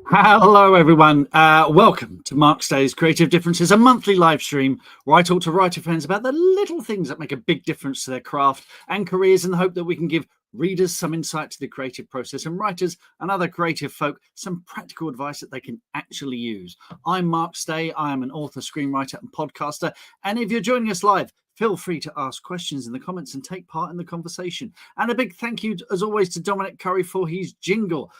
Hello, everyone. Welcome to Mark Stay's Creative Differences, a monthly live stream where I talk to writer friends about the little things that make a big difference to their craft and careers in the hope that we can give readers some insight to the creative process and writers and other creative folk some practical advice that they can actually use. I'm Mark Stay. I am an author, screenwriter and podcaster. And if you're joining us live, feel free to ask questions in the comments and take part in the conversation. And a big thank you, as always, to Dominic Curry for his jingle.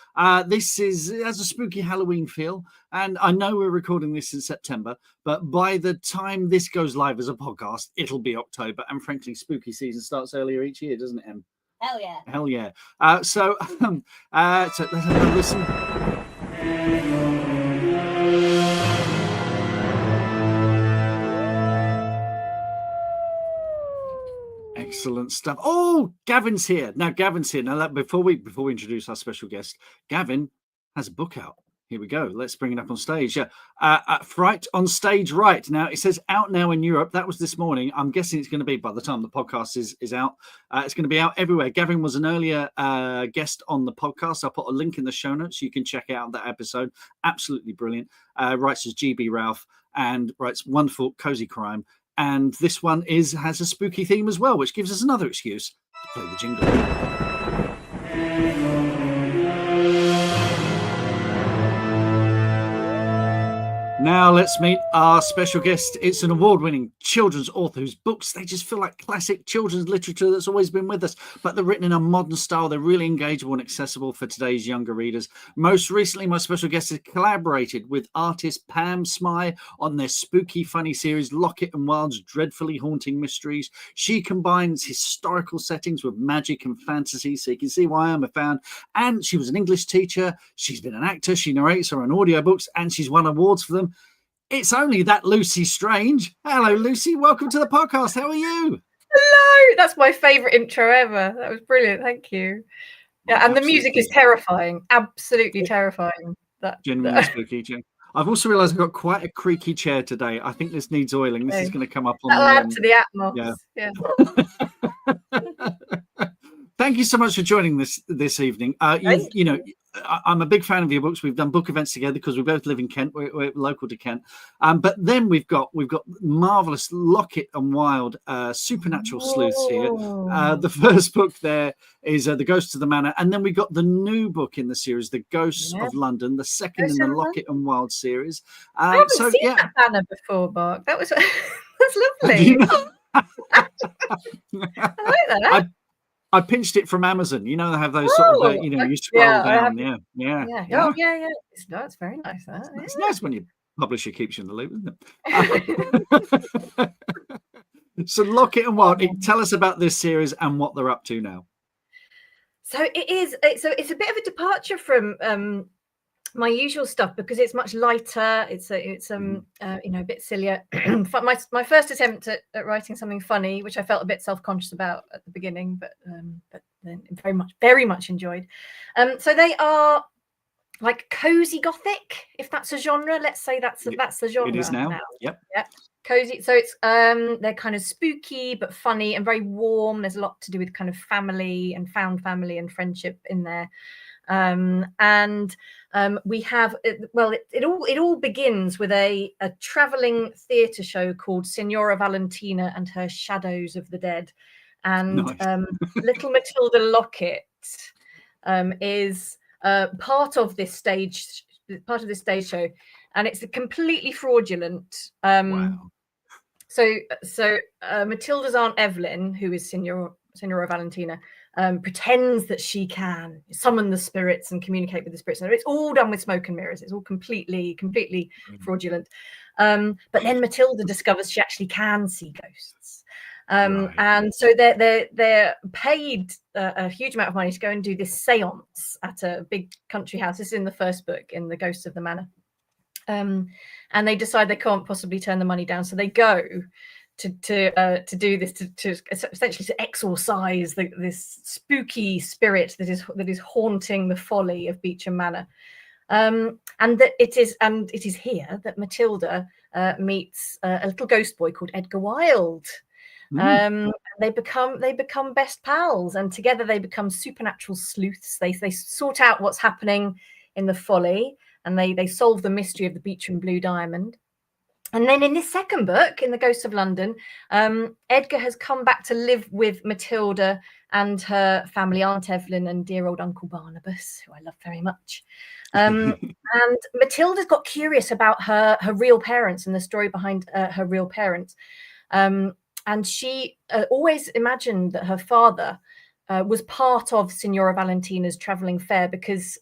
This has a spooky Halloween feel. And I know we're recording this in September, but by the time this goes live as a podcast, it'll be October. And frankly, spooky season starts earlier each year, doesn't it, Em? Hell yeah. Hell yeah. So let's have a listen. Excellent stuff. Oh, Gavin's here. Now, before we introduce our special guest, Gavin has a book out. Here we go. Let's bring it up on stage. Fright on Stage Right. Now, it says out now in Europe. That was this morning. I'm guessing it's going to be by the time the podcast is out. It's going to be out everywhere. Gavin was an earlier guest on the podcast. I'll put a link in the show notes so you can check out that episode. Absolutely brilliant. Writes as GB Ralph and writes wonderful, cozy crime. And this one has a spooky theme as well, which gives us another excuse to play the jingle. Now let's meet our special guest. It's an award-winning children's author whose books, they just feel like classic children's literature that's always been with us, but they're written in a modern style. They're really engageable and accessible for today's younger readers. Most recently, my special guest has collaborated with artist Pam Smy on their spooky, funny series, Lockett and Wilde's Dreadfully Haunting Mysteries. She combines historical settings with magic and fantasy, so you can see why I'm a fan. And she was an English teacher. She's been an actor. She narrates her own audiobooks, and she's won awards for them. It's only that Lucy Strange. Hello, Lucy. Welcome to the podcast. How are you? Hello. That's my favourite intro ever. That was brilliant. Thank you. Yeah, and the music is terrifying. Absolutely terrifying. Genuinely spooky. I've also realised I've got quite a creaky chair today. I think this needs oiling. This is going to come up on that'll add to the atmosphere. Yeah. Thank you so much for joining this evening. I'm a big fan of your books. We've done book events together because we both live in Kent. We're local to Kent. But then we've got marvelous Lockett and Wilde supernatural sleuths here. The first book there is The Ghosts of the Manor, and then we got the new book in the series, The Ghosts of London, the second in the Lockett and Wilde series. I haven't seen that banner before, Mark. That was that's lovely. I like that. I pinched it from Amazon. You know, they have those sort of, you scroll down. Yeah. Oh, yeah. It's very nice. It's nice when your publisher keeps you in the loop, isn't it? So Lockett and Wilde, tell us about this series and what they're up to now. So it's a bit of a departure from my usual stuff because it's much lighter. It's a bit sillier. my first attempt at writing something funny, which I felt a bit self-conscious about at the beginning, but then very much enjoyed. So they are like cozy gothic, if that's a genre. Let's say that's the genre. It is now. Yep. Cozy. So it's they're kind of spooky but funny and very warm. There's a lot to do with kind of family and found family and friendship in there. We have it all begins with a traveling theatre show called Signora Valentina and Her Shadows of the Dead, and nice. Little Matilda Lockett is part of this stage show, and it's completely fraudulent. Wow. So Matilda's Aunt Evelyn, who is Signora Valentina, pretends that she can summon the spirits and communicate with the spirits. So it's all done with smoke and mirrors. It's all completely fraudulent. But then Matilda discovers she actually can see ghosts. And so they're paid a huge amount of money to go and do this séance at a big country house. This is in the first book, in The Ghosts of the Manor. And they decide they can't possibly turn the money down. So they go to do this, to essentially to exorcise this spooky spirit that is haunting the folly of Beauchamp Manor, and it is here that Matilda meets a little ghost boy called Edgar Wilde. They become best pals, and together they become supernatural sleuths. They sort out what's happening in the folly, and they solve the mystery of the Beecham Blue Diamond. And then in this second book, in The Ghosts of London, Edgar has come back to live with Matilda and her family, Aunt Evelyn and dear old Uncle Barnabas, who I love very much. And Matilda's got curious about her real parents and the story behind her real parents. And she always imagined that her father was part of Signora Valentina's travelling fair because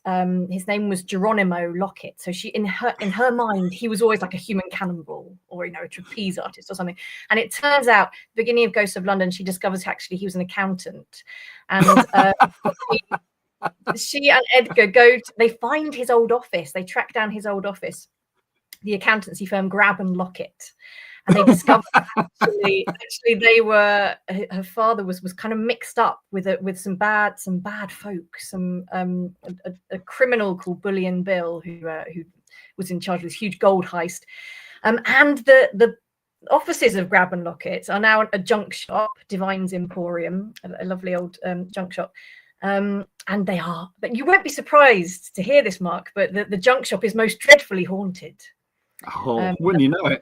his name was Geronimo Lockett. So she, in her mind, he was always like a human cannonball or, a trapeze artist or something. And it turns out, the beginning of Ghosts of London, she discovers actually he was an accountant. And she and Edgar they find his old office. They track down his old office, the accountancy firm Grab and Lockett. And they discovered actually they were, her father was kind of mixed up with some bad folk, a criminal called Bullion Bill who was in charge of this huge gold heist, and the offices of Grab and Lockett are now a junk shop, Divine's Emporium, a lovely old junk shop. And they are, but you won't be surprised to hear this, Mark, but the junk shop is most dreadfully haunted. Wouldn't you know it?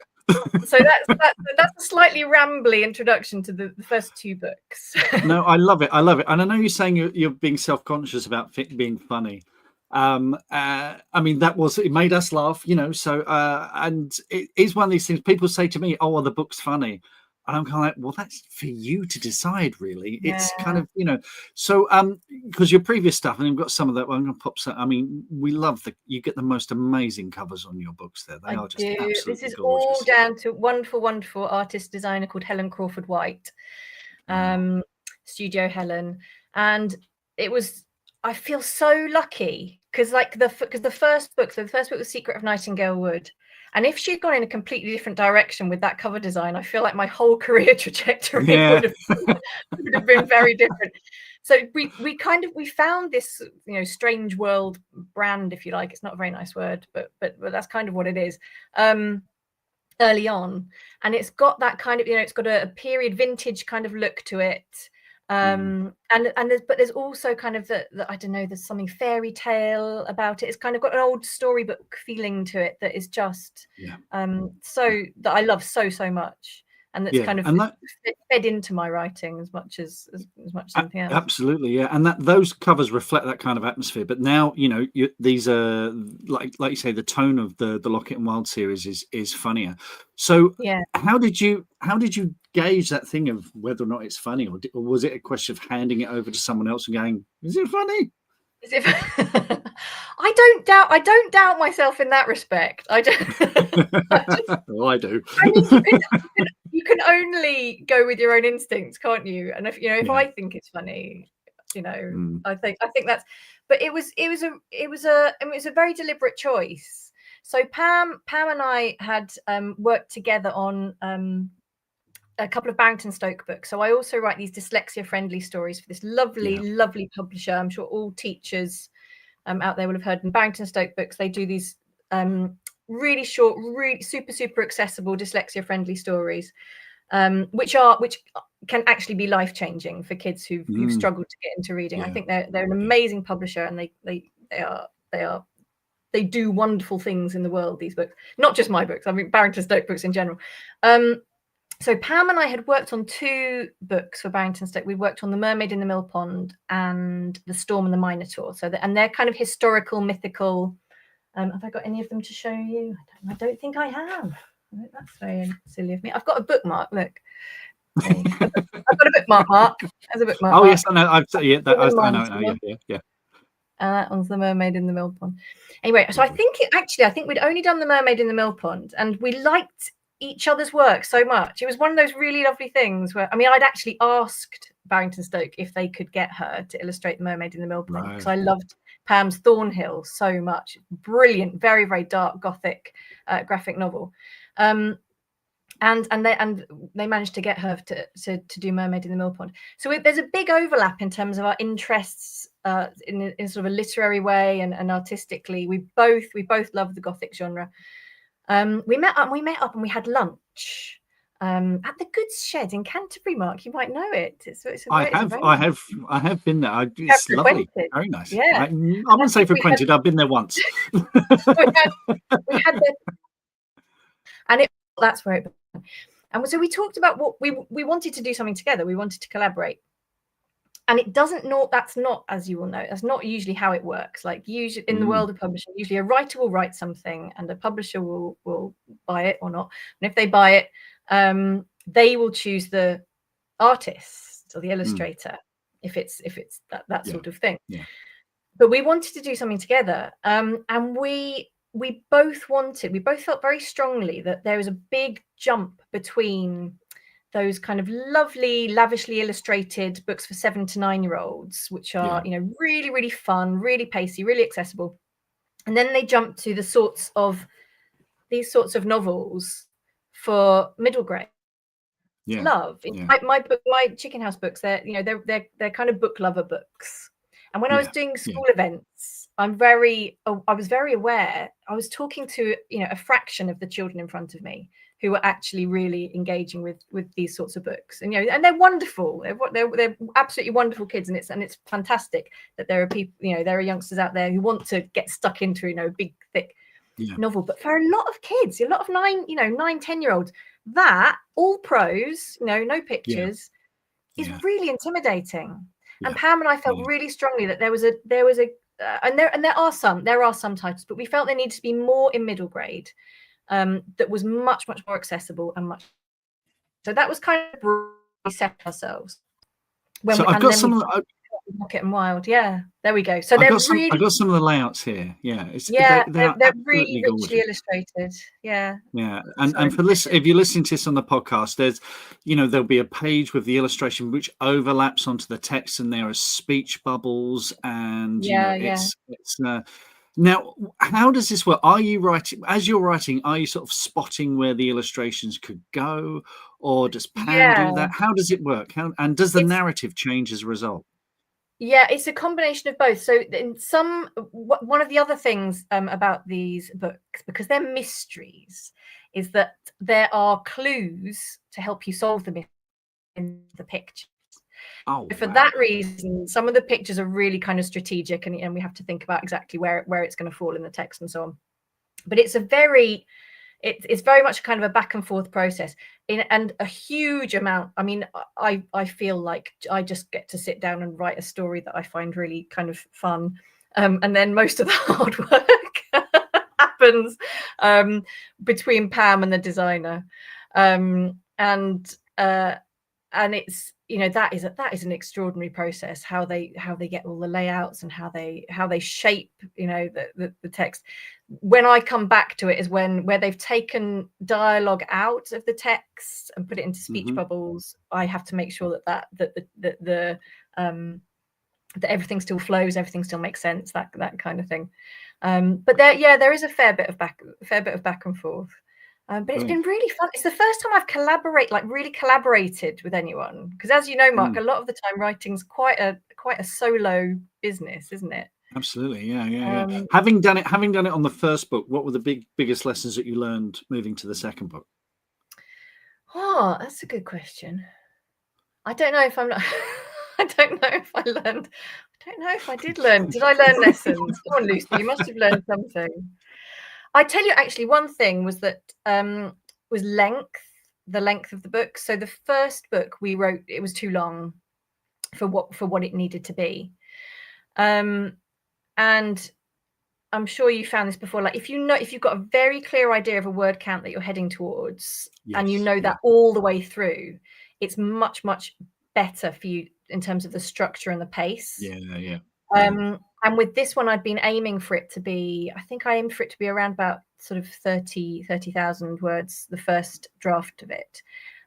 So that's a slightly rambly introduction to the first two books. No, I love it. And I know you're saying you're being self-conscious about being funny. I mean, it made us laugh, so and it is one of these things people say to me, oh, are the books funny? And I'm kind of like, well, that's for you to decide, really. Yeah. It's kind of, so because your previous stuff, and you've got some of that, well, I'm going to pop some. I mean, we love you get the most amazing covers on your books there. They are just absolutely This is gorgeous. all down to wonderful artist designer called Helen Crawford White, Studio Helen. And I feel so lucky because the first book was Secret of Nightingale Wood. And if she'd gone in a completely different direction with that cover design, I feel like my whole career trajectory would have been very different. So we found this, strange world brand, if you like. It's not a very nice word, but that's kind of what it is. Early on, and it's got that kind of, it's got a period vintage kind of look to it. And there's also kind of the I don't know, there's something fairy tale about it. It's kind of got an old storybook feeling to it that is just so that I love so much, and that's kind of fed into my writing as much as anything else. Absolutely, yeah. And those covers reflect that kind of atmosphere. But now these are like you say, the tone of the Lockett and Wilde series is funnier. So how did you gauge that thing of whether or not it's funny, or was it a question of handing it over to someone else and going, is it funny? I don't doubt myself in that respect. I don't. Well, I do. I mean, you can only go with your own instincts, can't you? And if I think it's funny, I think that's. But it was a very deliberate choice. So Pam and I had worked together on a couple of Barrington Stoke books. So I also write these dyslexia-friendly stories for this lovely publisher. I'm sure all teachers out there will have heard. In Barrington Stoke books, they do these really short, really super accessible dyslexia-friendly stories, which can actually be life-changing for kids who've struggled to get into reading. I think they're an amazing publisher, and they do wonderful things in the world, these books. Not just my books, I mean Barrington Stoke books in general. So Pam and I had worked on two books for Barrington Stoke. We worked on The Mermaid in the Mill Pond and The Storm and the Minotaur. And they're kind of historical, mythical. Have I got any of them to show you? I don't think I have. That's very silly of me. I've got a bookmark. Look, I've got a bookmark. Mark. There's a bookmark. Oh yes, I know. I know. Yeah. That one's The Mermaid in the Mill Pond. Anyway, so I think we'd only done The Mermaid in the Mill Pond, and we liked each other's work so much. It was one of those really lovely things where, I'd actually asked Barrington Stoke if they could get her to illustrate The Mermaid in the Mill Pond, because I loved Pam's Thornhill so much. Brilliant, very, very dark Gothic graphic novel. And they managed to get her to do Mermaid in the Mill Pond. So there's a big overlap in terms of our interests in sort of a literary way and artistically. We both love the Gothic genre. We met up and we had lunch at the Goods Shed in Canterbury. Mark, you might know it. It's a I very, have been there. It's lovely, frequented. very nice. Yeah, I wouldn't say frequented. I've been there once. we had the, and that's where it began. And so we talked about what we wanted to do something together. We wanted to collaborate. And it doesn't know, that's not, as you will know, that's not usually how it works. Like usually in the world of publishing, usually a writer will write something and a publisher will buy it or not. And if they buy it, they will choose the artist or the illustrator if it's that sort of thing. Yeah. But we wanted to do something together. And we both felt very strongly that there was a big jump between those kind of lovely, lavishly illustrated books for 7 to 9-year-olds, which are, really, really fun, really pacey, really accessible. And then they jump to these sorts of novels for middle grade. Love. My Chicken House books, they're kind of book lover books. And when I was doing school events, I was very aware. I was talking to a fraction of the children in front of me who were actually really engaging with these sorts of books, and and they're wonderful. They're absolutely wonderful kids, and it's fantastic that there are people, there are youngsters out there who want to get stuck into a big thick novel. But for a lot of kids, a lot of 9-10-year-olds, that all prose, no pictures, is really intimidating. And Pam and I felt really strongly that there was a and there are some titles, but we felt there needed to be more in middle grade, that was much more accessible and much. So that was kind of where we set ourselves. I've got some of Lockett and Wilde. Yeah, there we go. So I've got some of the layouts here. Yeah, they're really richly illustrated. Yeah. And if you're listening to this on the podcast, there's there'll be a page with the illustration which overlaps onto the text, and there are speech bubbles, and it's now, how does this work? Are you writing, as you're writing, are you sort of spotting where the illustrations could go, or does Pam do that? How does it work? And does the narrative change as a result? Yeah, it's a combination of both. So one of the other things about these books, because they're mysteries, is that there are clues to help you solve the mystery in the picture. For that reason, some of the pictures are really kind of strategic, and we have to think about exactly where it's going to fall in the text and so on. But it's very much kind of a back and forth process, and a huge amount. I mean, I feel like I just get to sit down and write a story that I find really kind of fun, and then most of the hard work happens between Pam and the designer, and it's that is an extraordinary process, how they get all the layouts and how they shape the text. When I come back to it is where they've taken dialogue out of the text and put it into speech bubbles. I have to make sure that everything still flows, everything still makes sense, that kind of thing. But there is a fair bit of back and forth. But it's been really fun. It's the first time I've really collaborated with anyone, because as you know, Mark, a lot of the time writing's quite a solo business, isn't it? Absolutely, yeah. Having done it on the first book, what were the biggest lessons that you learned moving to the second book? Oh, that's a good question. I don't know if I don't know if I learned. I don't know if I did learn. Did I learn lessons? Come on, Lucy, you must have learned something. I tell you, actually, one thing was that was the length of the book. So the first book we wrote, it was too long for what it needed to be. And I'm sure you found this before. Like if you've got a very clear idea of a word count that you're heading towards, and that all the way through, it's much better for you in terms of the structure and the pace. Yeah. And with this one, I'd been aiming for it to be, I think I aimed for it to be around about sort of 30,000 words, the first draft of it.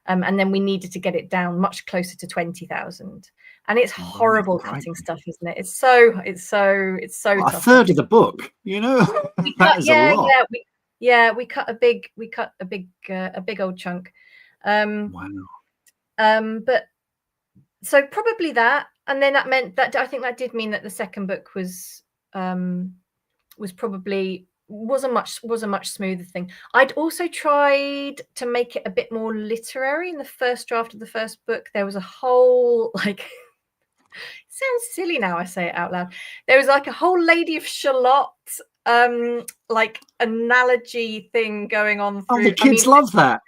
And then we needed to get it down much closer to 20,000. And it's horrible cutting stuff, isn't it? It's so tough. A third of the book, that is a lot. We cut a big old chunk. Wow. But so probably that. And then that meant that I think that did mean that the second book was probably was a much smoother thing. I'd also tried to make it a bit more literary. In the first draft of the first book, there was a whole like it sounds silly now I say it out loud. There was like a whole Lady of Shalott like analogy thing going on through. Oh, the kids love that.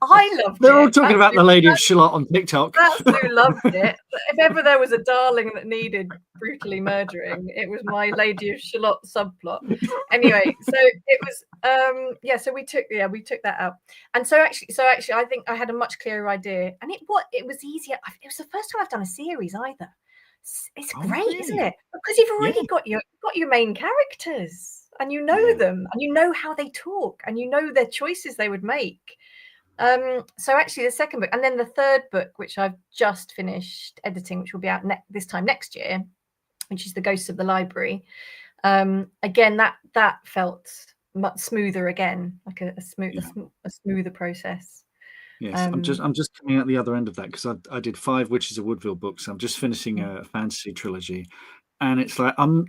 I loved They're it. all talking about the Lady of Shalott on TikTok. That's who loved it. If ever there was a darling that needed brutally murdering, it was my Lady of Shalott subplot. Anyway, so it was so we took that out. And so actually I think I had a much clearer idea. And it was easier. It was the first time I've done a series either. It's great, really? isn't it? Because you've already got your main characters and you know them and you know how they talk and you know their choices they would make. So actually the second book and then the third book, which I've just finished editing, which will be out this time next year, which is The Ghosts of the Library. Again, that felt much smoother again, like a smoother process. Yes, I'm just coming out the other end of that because I did 5 Witches of Woodville books. I'm just finishing a fantasy trilogy, and it's like I'm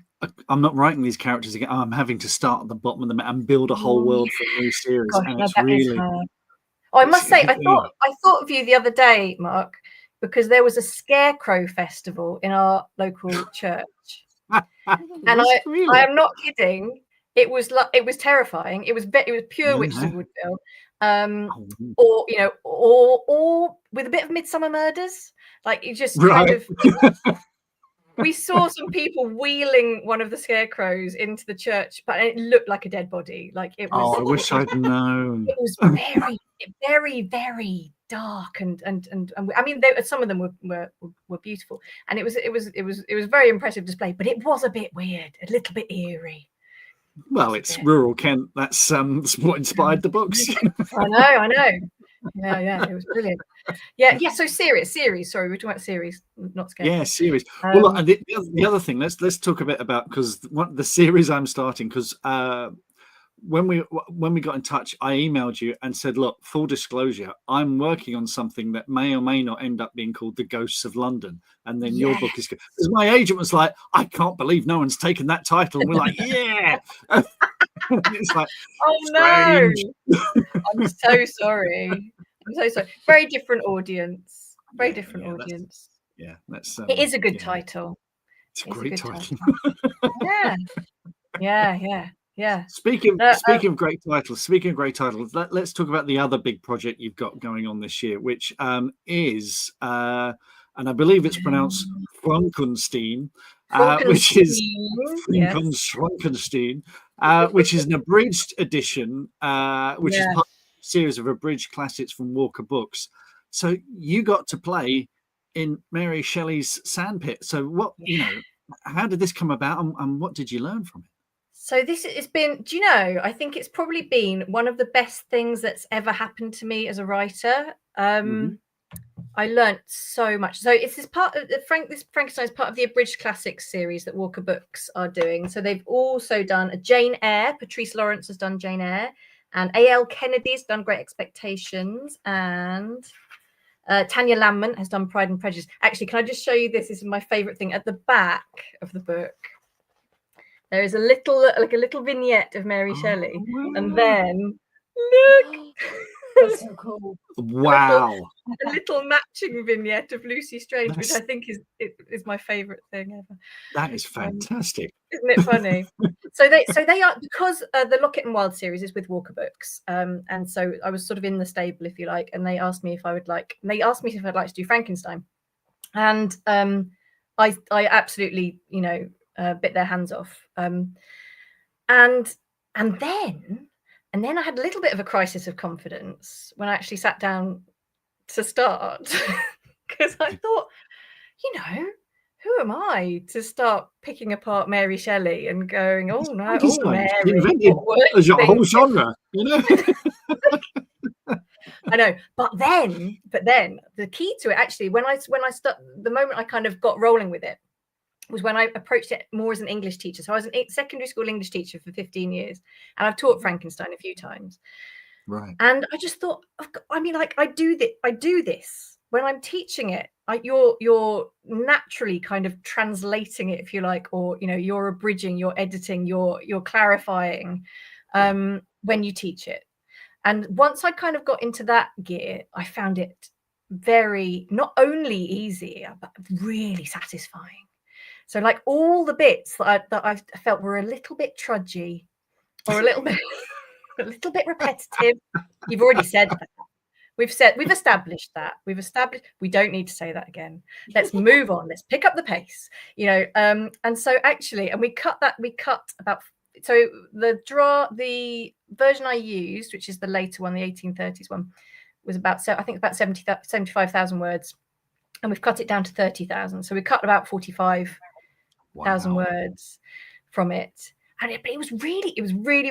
not writing these characters again. I'm having to start at the bottom of them and build a whole world for a new series. Gosh, and no, it's that is really hard. I must say, I thought of you the other day, Mark, because there was a scarecrow festival in our local church, and I am not kidding. It was terrifying. It was pure Witches of Woodville, or with a bit of Midsummer Murders. Like you just kind of. We saw some people wheeling one of the scarecrows into the church, but it looked like a dead body. Like it was. Oh, I wish I'd known. It was very, very, very dark, and I mean, some of them were beautiful, and it was very impressive display. But it was a bit weird, a little bit eerie. Well, it's rural Kent. That's what inspired the books. I know. Yeah, it was brilliant. Yeah. So series. Sorry, we're talking about series, not scary. Yeah, series. Well, look, the other thing. Let's talk a bit about because the series I'm starting because when we got in touch, I emailed you and said, look, full disclosure, I'm working on something that may or may not end up being called The Ghosts of London, and then your book is because my agent was like, I can't believe no one's taken that title, and we're like, yeah. It's like, oh strange. No, I'm so sorry. Very different audience. Very different audience. That's it is a good title. It's a great title. Yeah. Speaking of great titles, let's talk about the other big project you've got going on this year, which is, and I believe it's pronounced Frankenstein, which is Frankenstein, which is an abridged edition, which is part of a series of abridged classics from Walker Books. So you got to play in Mary Shelley's Sandpit. So how did this come about, and what did you learn from it? So this has been, do you know, I think it's probably been one of the best things that's ever happened to me as a writer. I learnt so much. So it's this part of this Frankenstein is part of the abridged classics series that Walker Books are doing. So they've also done a Jane Eyre. Patrice Lawrence has done Jane Eyre, and A.L. Kennedy's done Great Expectations, and Tanya Lamont has done Pride and Prejudice. Actually, can I just show you this? This is my favorite thing. At the back of the book, there is a little vignette of Mary Shelley, and then look, that's so cool. Wow, a little matching vignette of Lucy Strange, which I think is my favourite thing ever. That is fantastic, isn't it funny? so they are, because the Lockett and Wilde series is with Walker Books, and so I was sort of in the stable, if you like, and they asked me if I'd like to do Frankenstein, and I absolutely bit their hands off, and then I had a little bit of a crisis of confidence when I actually sat down to start, because I thought, who am I to start picking apart Mary Shelley and going, oh no, Mary, invented a whole genre, I know, but then the key to it, actually, when I start, the moment I kind of got rolling with it was when I approached it more as an English teacher. So I was a secondary school English teacher for 15 years, and I've taught Frankenstein a few times. Right. And I just thought, I do this when I'm teaching it, you're naturally kind of translating it, if you like, or you're abridging, you're editing, you're clarifying when you teach it. And once I kind of got into that gear, I found it very not only easy but really satisfying. So like all the bits that I felt were a little bit trudgy or a little bit repetitive. You've already said that. We've established that. We don't need to say that again. Let's move on. Let's pick up the pace. And so actually, and we cut about, so the version I used, which is the later one, the 1830s one, was about 75,000 words, and we've cut it down to 30,000. So we cut about 45,000 words from it, and it was really,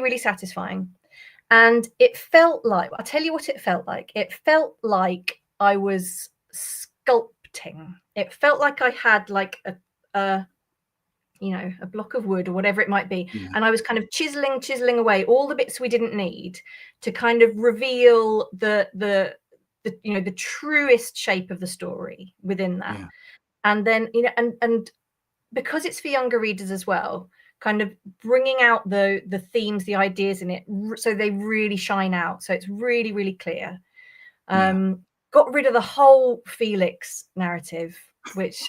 really satisfying. And it felt like, I'll tell you what it felt like. It felt like I was sculpting. It felt like I had like a block of wood or whatever it might be. Yeah. And I was kind of chiseling away all the bits we didn't need to kind of reveal the truest shape of the story within that. Yeah. And then, and because it's for younger readers as well, kind of bringing out the themes, the ideas in it, so they really shine out. So it's really, really clear. Got rid of the whole Felix narrative, which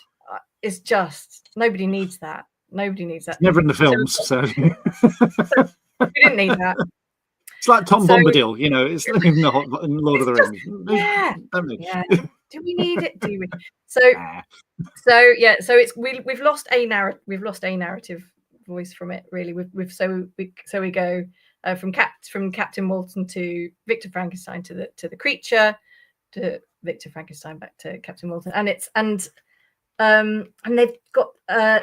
is just, nobody needs that. It's never in the films, so we didn't need that. It's like Tom Bombadil, it's in Lord of the Rings. Yeah. Do we need it? Do we? So it's we've lost a narrative voice from it, really. We go from Captain Walton to Victor Frankenstein to the creature, to Victor Frankenstein back to Captain Walton, and they've got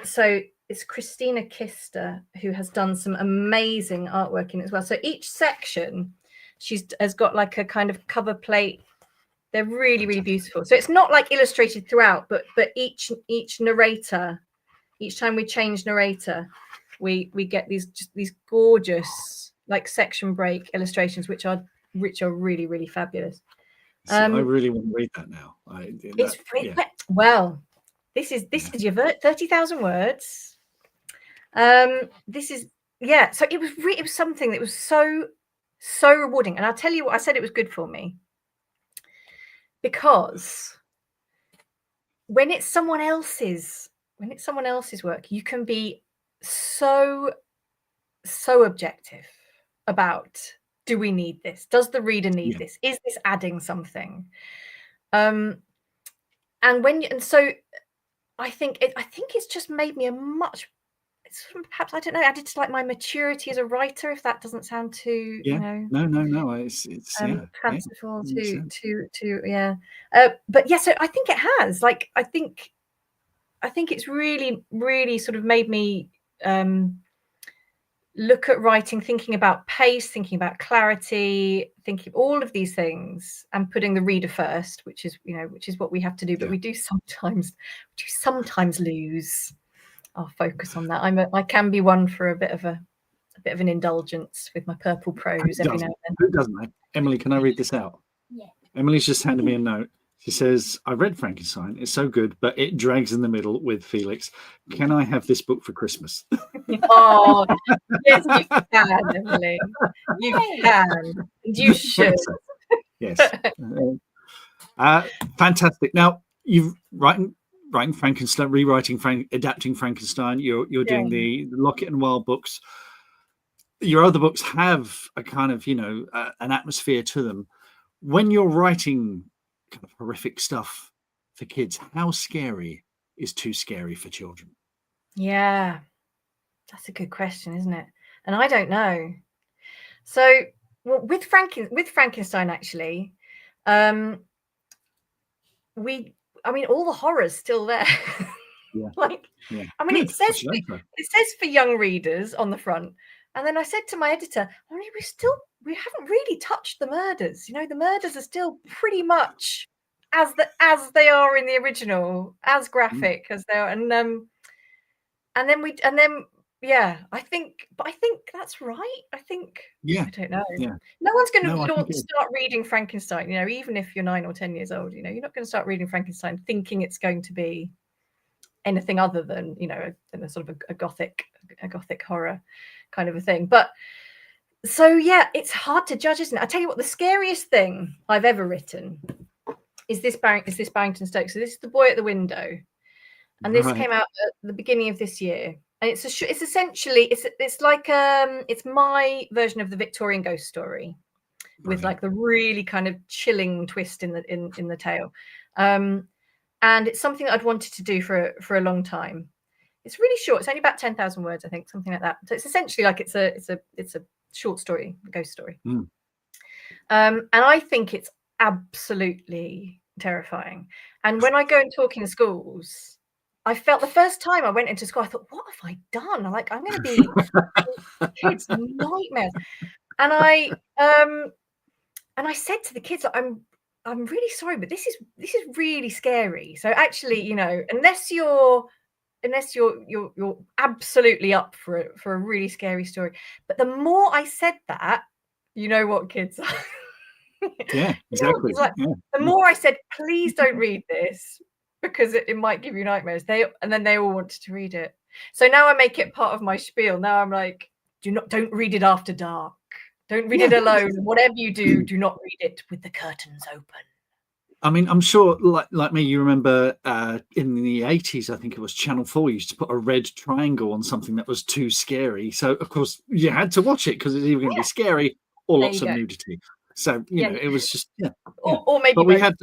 so it's Christina Kister who has done some amazing artwork in it as well. So each section has got like a kind of cover plate. They're really, really beautiful. So it's not like illustrated throughout, but each narrator, each time we change narrator, we get these gorgeous like section break illustrations, which are really, really fabulous. So I really want to read that now. Well, this is your 30,000 words. This is So it was something that was so rewarding, and I'll tell you what, I said it was good for me because when it's someone else's work, you can be so objective about, do we need this? Does the reader need this? Is this adding something? So I think it's just made me perhaps, I don't know, added to like my maturity as a writer, if that doesn't sound too no, it's fanciful but so I think it has, like, I think it's really, really sort of made me look at writing, thinking about pace, thinking about clarity, thinking all of these things, and putting the reader first, which is what we have to do, but we do sometimes lose our focus on that. I can be one for a bit of an indulgence with my purple prose every now and then. Who doesn't? Emily, can I read this out? Yeah. Emily's just handed me a note. She says, I read Frankenstein. It's so good, but it drags in the middle with Felix. Can I have this book for Christmas? Oh, yes, you can, Emily. You can. And you should. Yes. Fantastic. Now, you've writing Frankenstein, adapting Frankenstein. You're doing the Lockett and Wilde books. Your other books have a kind of, an atmosphere to them. When you're writing kind of horrific stuff for kids, how scary is too scary for children? Yeah, that's a good question, isn't it? And I don't know. So, with Frankenstein, actually, all the horror's still there. Yeah. It says for young readers on the front. And then I said to my editor, we haven't really touched the murders. The murders are still pretty much as they are in the original, as graphic as they are. I think that's right. I think. Yeah. I don't know. Yeah. No one's going No, I think to start reading Frankenstein. You know, even if you're 9 or 10 years old, you know, you're not going to start reading Frankenstein thinking it's going to be anything other than, you know, a sort of a gothic horror kind of a thing. But so yeah, it's hard to judge, isn't it? I tell you what, the scariest thing I've ever written is this Barrington Stoke. So this is The Boy at the Window, and this came out at the beginning of this year. And it's essentially it's like it's my version of the Victorian ghost story, with like the really kind of chilling twist in the tale. And it's something that I'd wanted to do for a long time. It's really short. It's only about 10,000 words, I think, something like that. So it's essentially like it's a short story, a ghost story. And I think it's absolutely terrifying. And when I go and talk in schools, I felt the first time I went into school, I thought, what have I done? I'm going to be kids' nightmares. And I said to the kids, I'm really sorry, but this is really scary. So actually, you know, unless you're absolutely up for a really scary story. But the more I said that, you know what kids are. Yeah, exactly. The more I said, please don't read this because it might give you nightmares. And then they all wanted to read it. So now I make it part of my spiel. Now I'm like, don't read it after dark. Don't read it alone. Whatever you do, do not read it with the curtains open. I mean, I'm sure, like me, you remember in the 80s, I think it was Channel 4 used to put a red triangle on something that was too scary. So, of course, you had to watch it because it's either going to be scary or lots of nudity. So, you know, it was just, Or maybe but we had,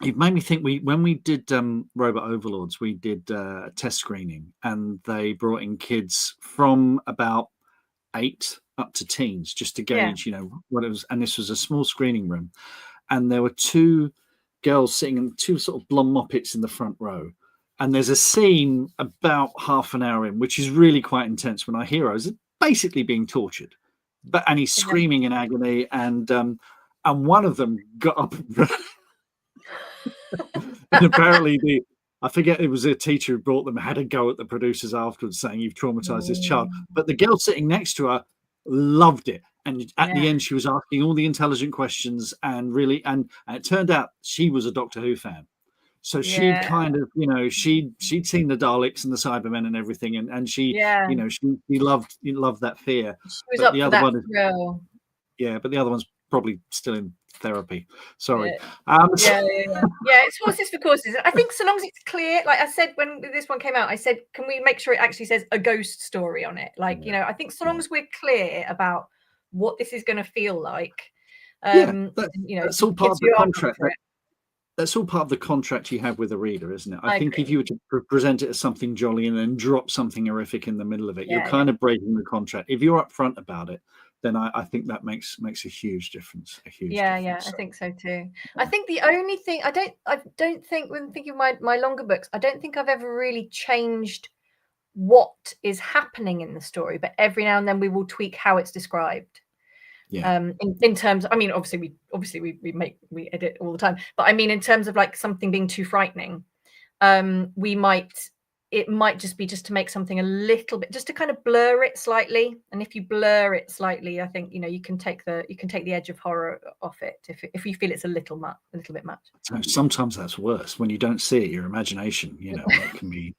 it made me think, when we did Robot Overlords, we did a test screening, and they brought in kids from about 8 up to teens just to gauge, you know, what it was. And this was a small screening room. And there were 2 girls sitting in 2 sort of blonde moppets in the front row. And there's a scene about half an hour in, which is really quite intense, when our hero is basically being tortured. And he's screaming in agony. And one of them got up. And apparently I forget, it was a teacher who brought them, had a go at the producers afterwards, saying, you've traumatized this child. But the girl sitting next to her loved it. And at the end, she was asking all the intelligent questions, and really, and it turned out she was a Doctor Who fan. So she'd kind of, you know, she'd seen the Daleks and the Cybermen and everything, and she, you know, she loved that fear. She was up for that thrill. Yeah, but the other one's probably still in therapy. Sorry. It's horses for courses. I think so long as it's clear, like I said when this one came out, I said, can we make sure it actually says a ghost story on it? Like, you know, I think so long as we're clear about what this is going to feel like, you know, that's all part of the contract. That's all part of the contract you have with a reader, isn't it? I think agree. If you were to present it as something jolly and then drop something horrific in the middle of it, you're kind of breaking the contract. If you're upfront about it, then I think that makes a huge difference. A huge difference. I think so too. I think the only thing I don't think, when thinking of my longer books, I don't think I've ever really changed what is happening in the story, but every now and then we will tweak how it's described. In terms, I mean, obviously we edit all the time, but I mean, in terms of like something being too frightening, it might just be to make something a little bit, just to kind of blur it slightly. And if you blur it slightly, I think, you know, you can take the edge of horror off it if you feel it's a little bit much. Sometimes that's worse when you don't see it. Your imagination, you know, it can be.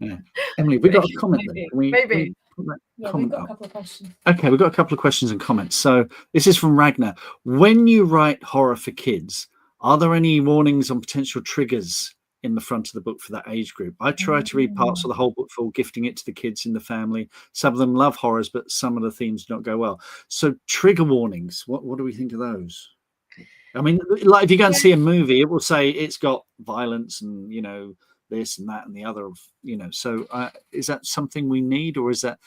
Yeah. Emily, we got a comment. Maybe. We've got a couple of questions. Okay, we've got a couple of questions and comments. So this is from Ragnar. When you write horror for kids, are there any warnings on potential triggers in the front of the book for that age group? I try to read parts of the whole book for gifting it to the kids in the family. Some of them love horrors, but some of the themes do not go well. So trigger warnings, what do we think of those? I mean, like if you go and see a movie, it will say it's got violence and, you know, this and that and the other, you know. So is that something we need, or is that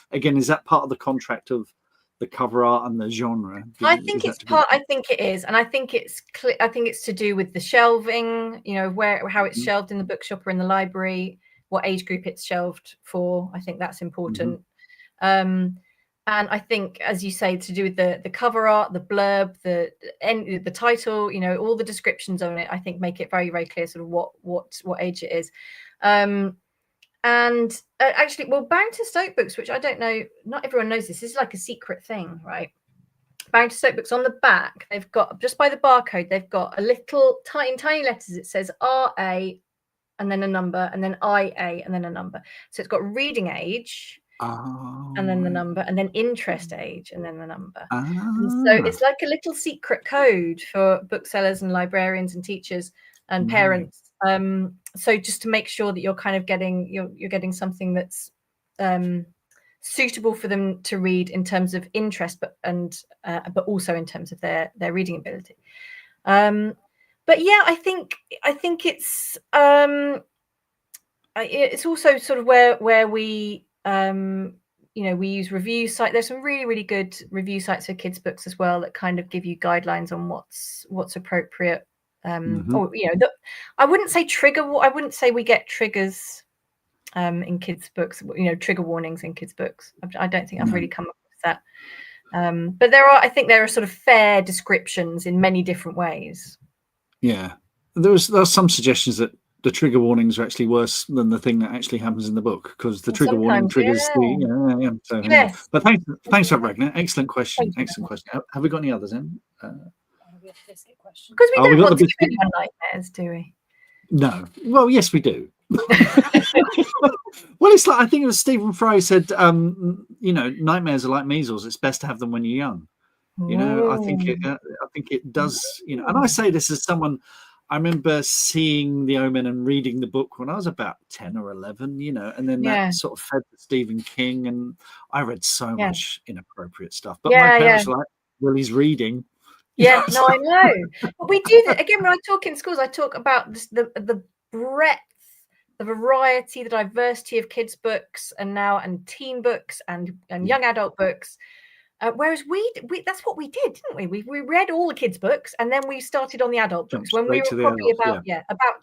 part of the contract of the cover art and the genre? I think it's part. I think it is, and I think it's I think it's to do with the shelving. You know, how it's shelved in the bookshop or in the library, what age group it's shelved for. I think that's important. And I think, as you say, to do with the cover art, the blurb, the title, you know, all the descriptions on it, I think make it very, very clear sort of what age it is. And And actually, well, Barrington Stoke books, which I don't know, not everyone knows this is like a secret thing, right? Barrington Stoke books, on the back, they've got, just by the barcode, they've got a little tiny letters. It says RA and then a number, and then IA and then a number. So it's got reading age and then the number, and then interest age and then the number. And so it's like a little secret code for booksellers and librarians and teachers and parents. So just to make sure that you're kind of getting you're getting something that's suitable for them to read in terms of interest, but also in terms of their reading ability. But yeah, I think it's also sort of where we we use review sites. There's some really good review sites for kids' books as well that kind of give you guidelines on what's appropriate. Or I wouldn't say I wouldn't say we get triggers in kids' books. Trigger warnings in kids' books. I don't think I've really come across that. But I think there are sort of fair descriptions in many different ways. Yeah, there's some suggestions that the trigger warnings are actually worse than the thing that actually happens in the book, because the trigger warning triggers the. So, yes. But thanks for Ragnar. Excellent question. Excellent question. Have we got any others in? We have a biscuit question. Because we don't want to give anyone nightmares, do we? No. Well, yes, we do. Well, it's like, I think it was Stephen Fry said, nightmares are like measles. It's best to have them when you're young. I think it does. And I say this as someone. I remember seeing The Omen and reading the book when I was about 10 or 11, and then that sort of fed to Stephen King, and I read so much inappropriate stuff. But my parents were like, well, he's reading. Yeah, no, I know. But we do that again when I talk in schools. I talk about the breadth, the variety, the diversity of kids' books and teen books and young adult books. Whereas we that's what we did, didn't we? We read all the kids' books, and then we started on the adult books when we were probably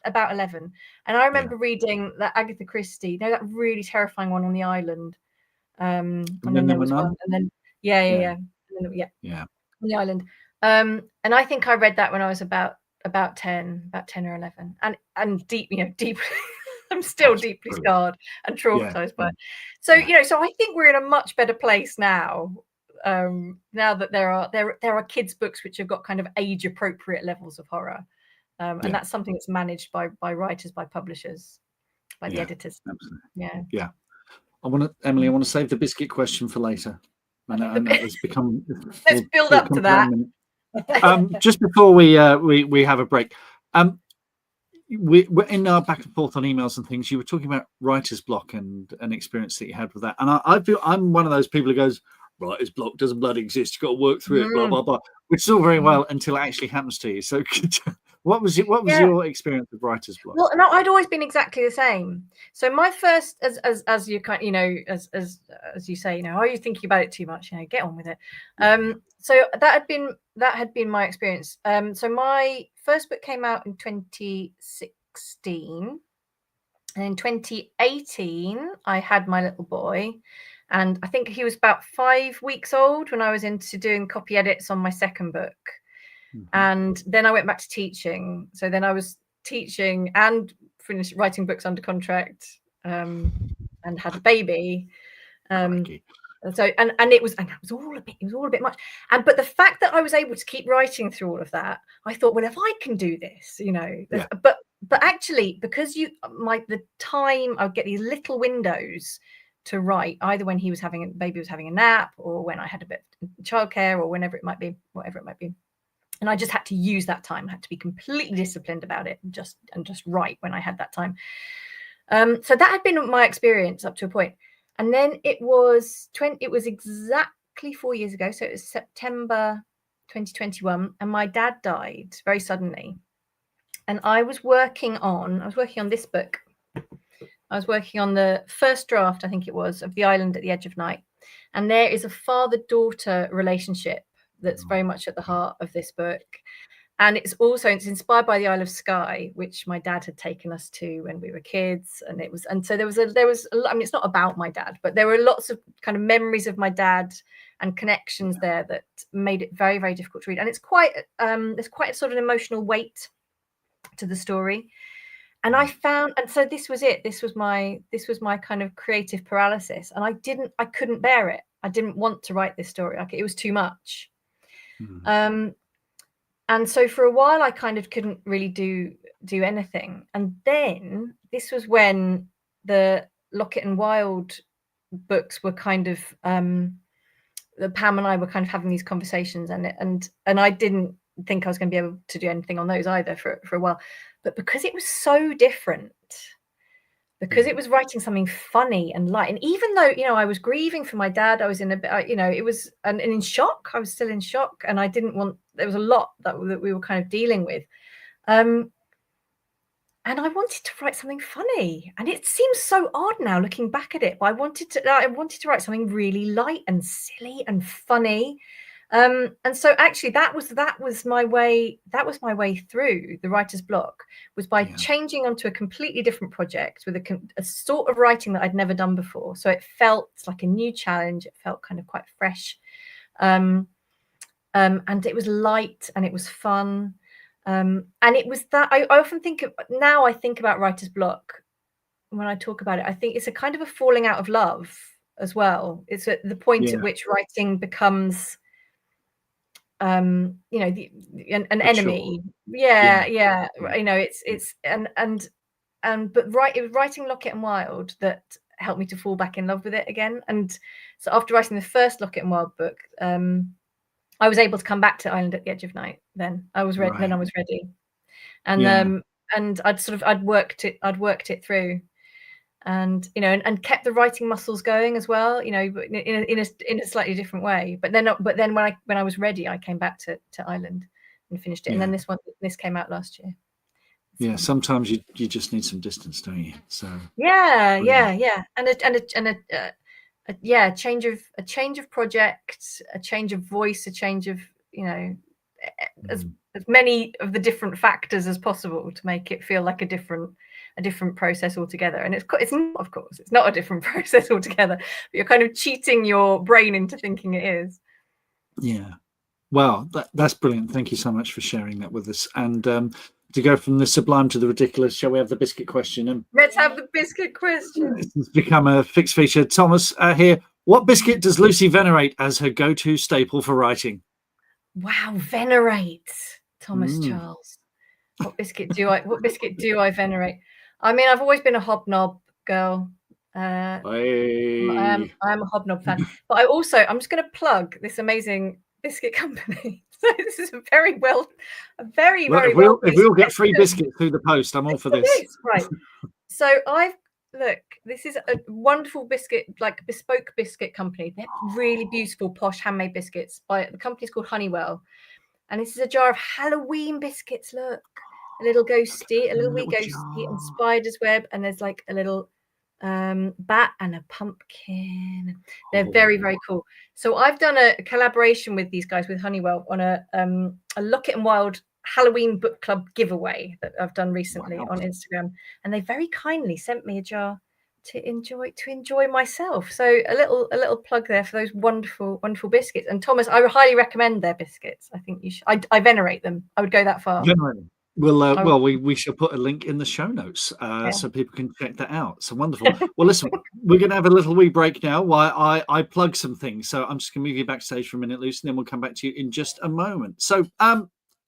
about 11. And I remember reading that Agatha Christie, that really terrifying one on the island. And then there was one, and then on the island. And I think I read that when I was about 10 or 11, and deep. I'm still deeply scarred and traumatized by it. So so I think we're in a much better place now. Now that there are kids' books which have got kind of age appropriate levels of horror, and that's something that's managed by writers, by publishers, by the editors. Absolutely. I want to save the biscuit question for later. I know it's become. Let's build up to that. Just before we have a break, we're in our back and forth on emails and things. You were talking about writer's block and an experience that you had with that, and I feel I'm one of those people who goes, writer's block doesn't bloody exist. You've got to work through it, blah blah blah. Which is all very well until it actually happens to you. So, what was your experience with writer's block? Well, no, I'd always been exactly the same. So my first, as you kind, as you say, are you thinking about it too much? Get on with it. So that had been my experience. So my first book came out in 2016, and in 2018 I had my little boy. And I think he was about 5 weeks old when I was into doing copy edits on my second book. And then I went back to teaching. So then I was teaching and finished writing books under contract, and had a baby. So and it was all a bit much. But the fact that I was able to keep writing through all of that, I thought, well, if I can do this, but actually, because the time I would get these little windows to write, either when baby was having a nap, or when I had a bit of childcare, or whatever it might be. And I just had to use that time. I had to be completely disciplined about it, and just write when I had that time. So that had been my experience up to a point. And then it was exactly 4 years ago. So it was September 2021, and my dad died very suddenly. And I was working on this book. I was working on the first draft, I think it was, of The Island at the Edge of Night. And there is a father-daughter relationship that's very much at the heart of this book. And it's inspired by the Isle of Skye, which my dad had taken us to when we were kids. And so there was it's not about my dad, but there were lots of kind of memories of my dad and connections there that made it very, very difficult to read. And it's there's quite a sort of emotional weight to the story. And I found, and so this was it. This was my kind of creative paralysis, and I couldn't bear it. I didn't want to write this story. Like, it was too much. And so for a while, I kind of couldn't really do anything. And then this was when the Lockett and Wilde books were kind of, Pam and I were kind of having these conversations, and I didn't think I was going to be able to do anything on those either for a while. But because it was so different, because it was writing something funny and light, and even though, you know, I was grieving for my dad, I was in a bit, you know, it was, and in shock. I was still in shock, and I didn't want. There was a lot that we were kind of dealing with, and I wanted to write something funny. And it seems so odd now looking back at it, but I wanted to write something really light and silly and funny. And so actually that was my way through the writer's block, was by changing onto a completely different project with a sort of writing that I'd never done before. So it felt like a new challenge. It felt kind of quite fresh. And it was light and it was fun. And it was that I often think about writer's block when I talk about it. I think it's a kind of a falling out of love as well. It's at the point at which writing becomes you know, an enemy. Yeah. You know, it's but it was writing Lockett and Wilde that helped me to fall back in love with it again. And so after writing the first Lockett and Wilde book, I was able to come back to Island at the Edge of Night. Then I was ready. Then I was ready, and I'd worked it through. And, you know, and kept the writing muscles going as well, you know, but in a slightly different way. But then when I was ready, I came back to Island and finished it. And then this came out last year. Yeah, sometimes you just need some distance, don't you? So yeah, and a change of project, a change of voice, a change of, you know, as many of the different factors as possible to make it feel like a different process altogether. And it's not, of course, it's not a different process altogether, but you're kind of cheating your brain into thinking it is. Yeah. Well, that's brilliant. Thank you so much for sharing that with us. And to go from the sublime to the ridiculous, shall we have the biscuit question? And let's have the biscuit question. It's become a fixed feature. Thomas here. What biscuit does Lucy venerate as her go-to staple for writing? Wow, venerate, Thomas Charles. What biscuit do I venerate? I mean, I've always been a hobnob girl. I am a hobnob fan. But I'm just going to plug this amazing biscuit company. So this is very well. If we'll get free biscuits through the post, I'm all for this. Right. So this is a wonderful biscuit, like bespoke biscuit company. They're really beautiful, posh, handmade biscuits. The company's called Honeywell. And this is a jar of Halloween biscuits. Look, a little wee ghosty, and spider's web. And there's like a little bat and a pumpkin. They're very, very cool. So I've done a collaboration with these guys, with Honeywell, on a Lockett and Wilde Halloween book club giveaway that I've done recently on Instagram. And they very kindly sent me a jar to enjoy myself. So a little plug there for those wonderful biscuits. And Thomas, I highly recommend their biscuits. I think you should. I venerate them. I would go that far. Well, we shall put a link in the show notes so people can check that out. So wonderful. Well, listen, we're going to have a little wee break now while I plug some things. So I'm just going to move you backstage for a minute, Lucy, and then we'll come back to you in just a moment. So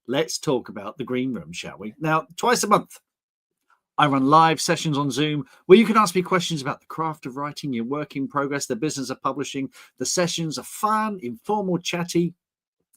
let's talk about the Green Room, shall we? Now, twice a month, I run live sessions on Zoom where you can ask me questions about the craft of writing, your work in progress, the business of publishing. The sessions are fun, informal, chatty.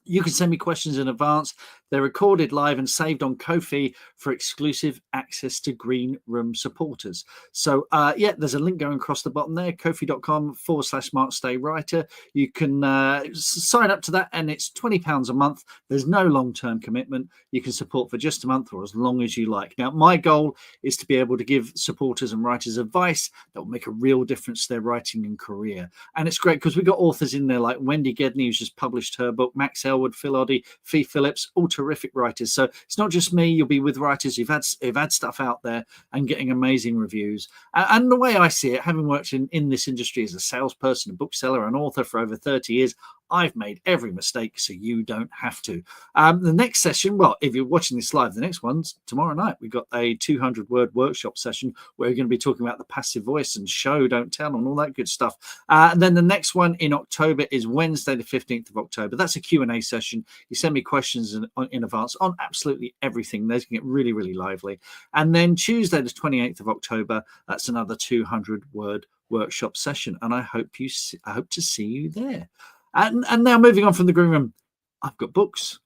You can send me questions in advance. They're recorded live and saved on Ko-fi for exclusive access to Green Room supporters. So, there's a link going across the bottom there, kofi.com/MarkStayWriter. You can sign up to that, and it's £20 a month. There's no long-term commitment. You can support for just a month or as long as you like. Now, my goal is to be able to give supporters and writers advice that will make a real difference to their writing and career. And it's great because we've got authors in there like Wendy Gedney, who's just published her book, Max Elwood, Phil Audie, Fee Phillips, all terrific writers. So it's not just me. You'll be with writers who've had stuff out there and getting amazing reviews. And the way I see it, having worked in this industry as a salesperson, a bookseller, an author for over 30 years, I've made every mistake, so you don't have to. The next session, well, if you're watching this live, the next one's tomorrow night. We've got a 200-word workshop session where we're going to be talking about the passive voice and show, don't tell, and all that good stuff. And then the next one in October is Wednesday, the 15th of October. That's a Q&A session. You send me questions in advance on absolutely everything. Those can get really, really lively. And then Tuesday, the 28th of October, that's another 200-word workshop session. And I hope to see you there. And now moving on from the green room, I've got books,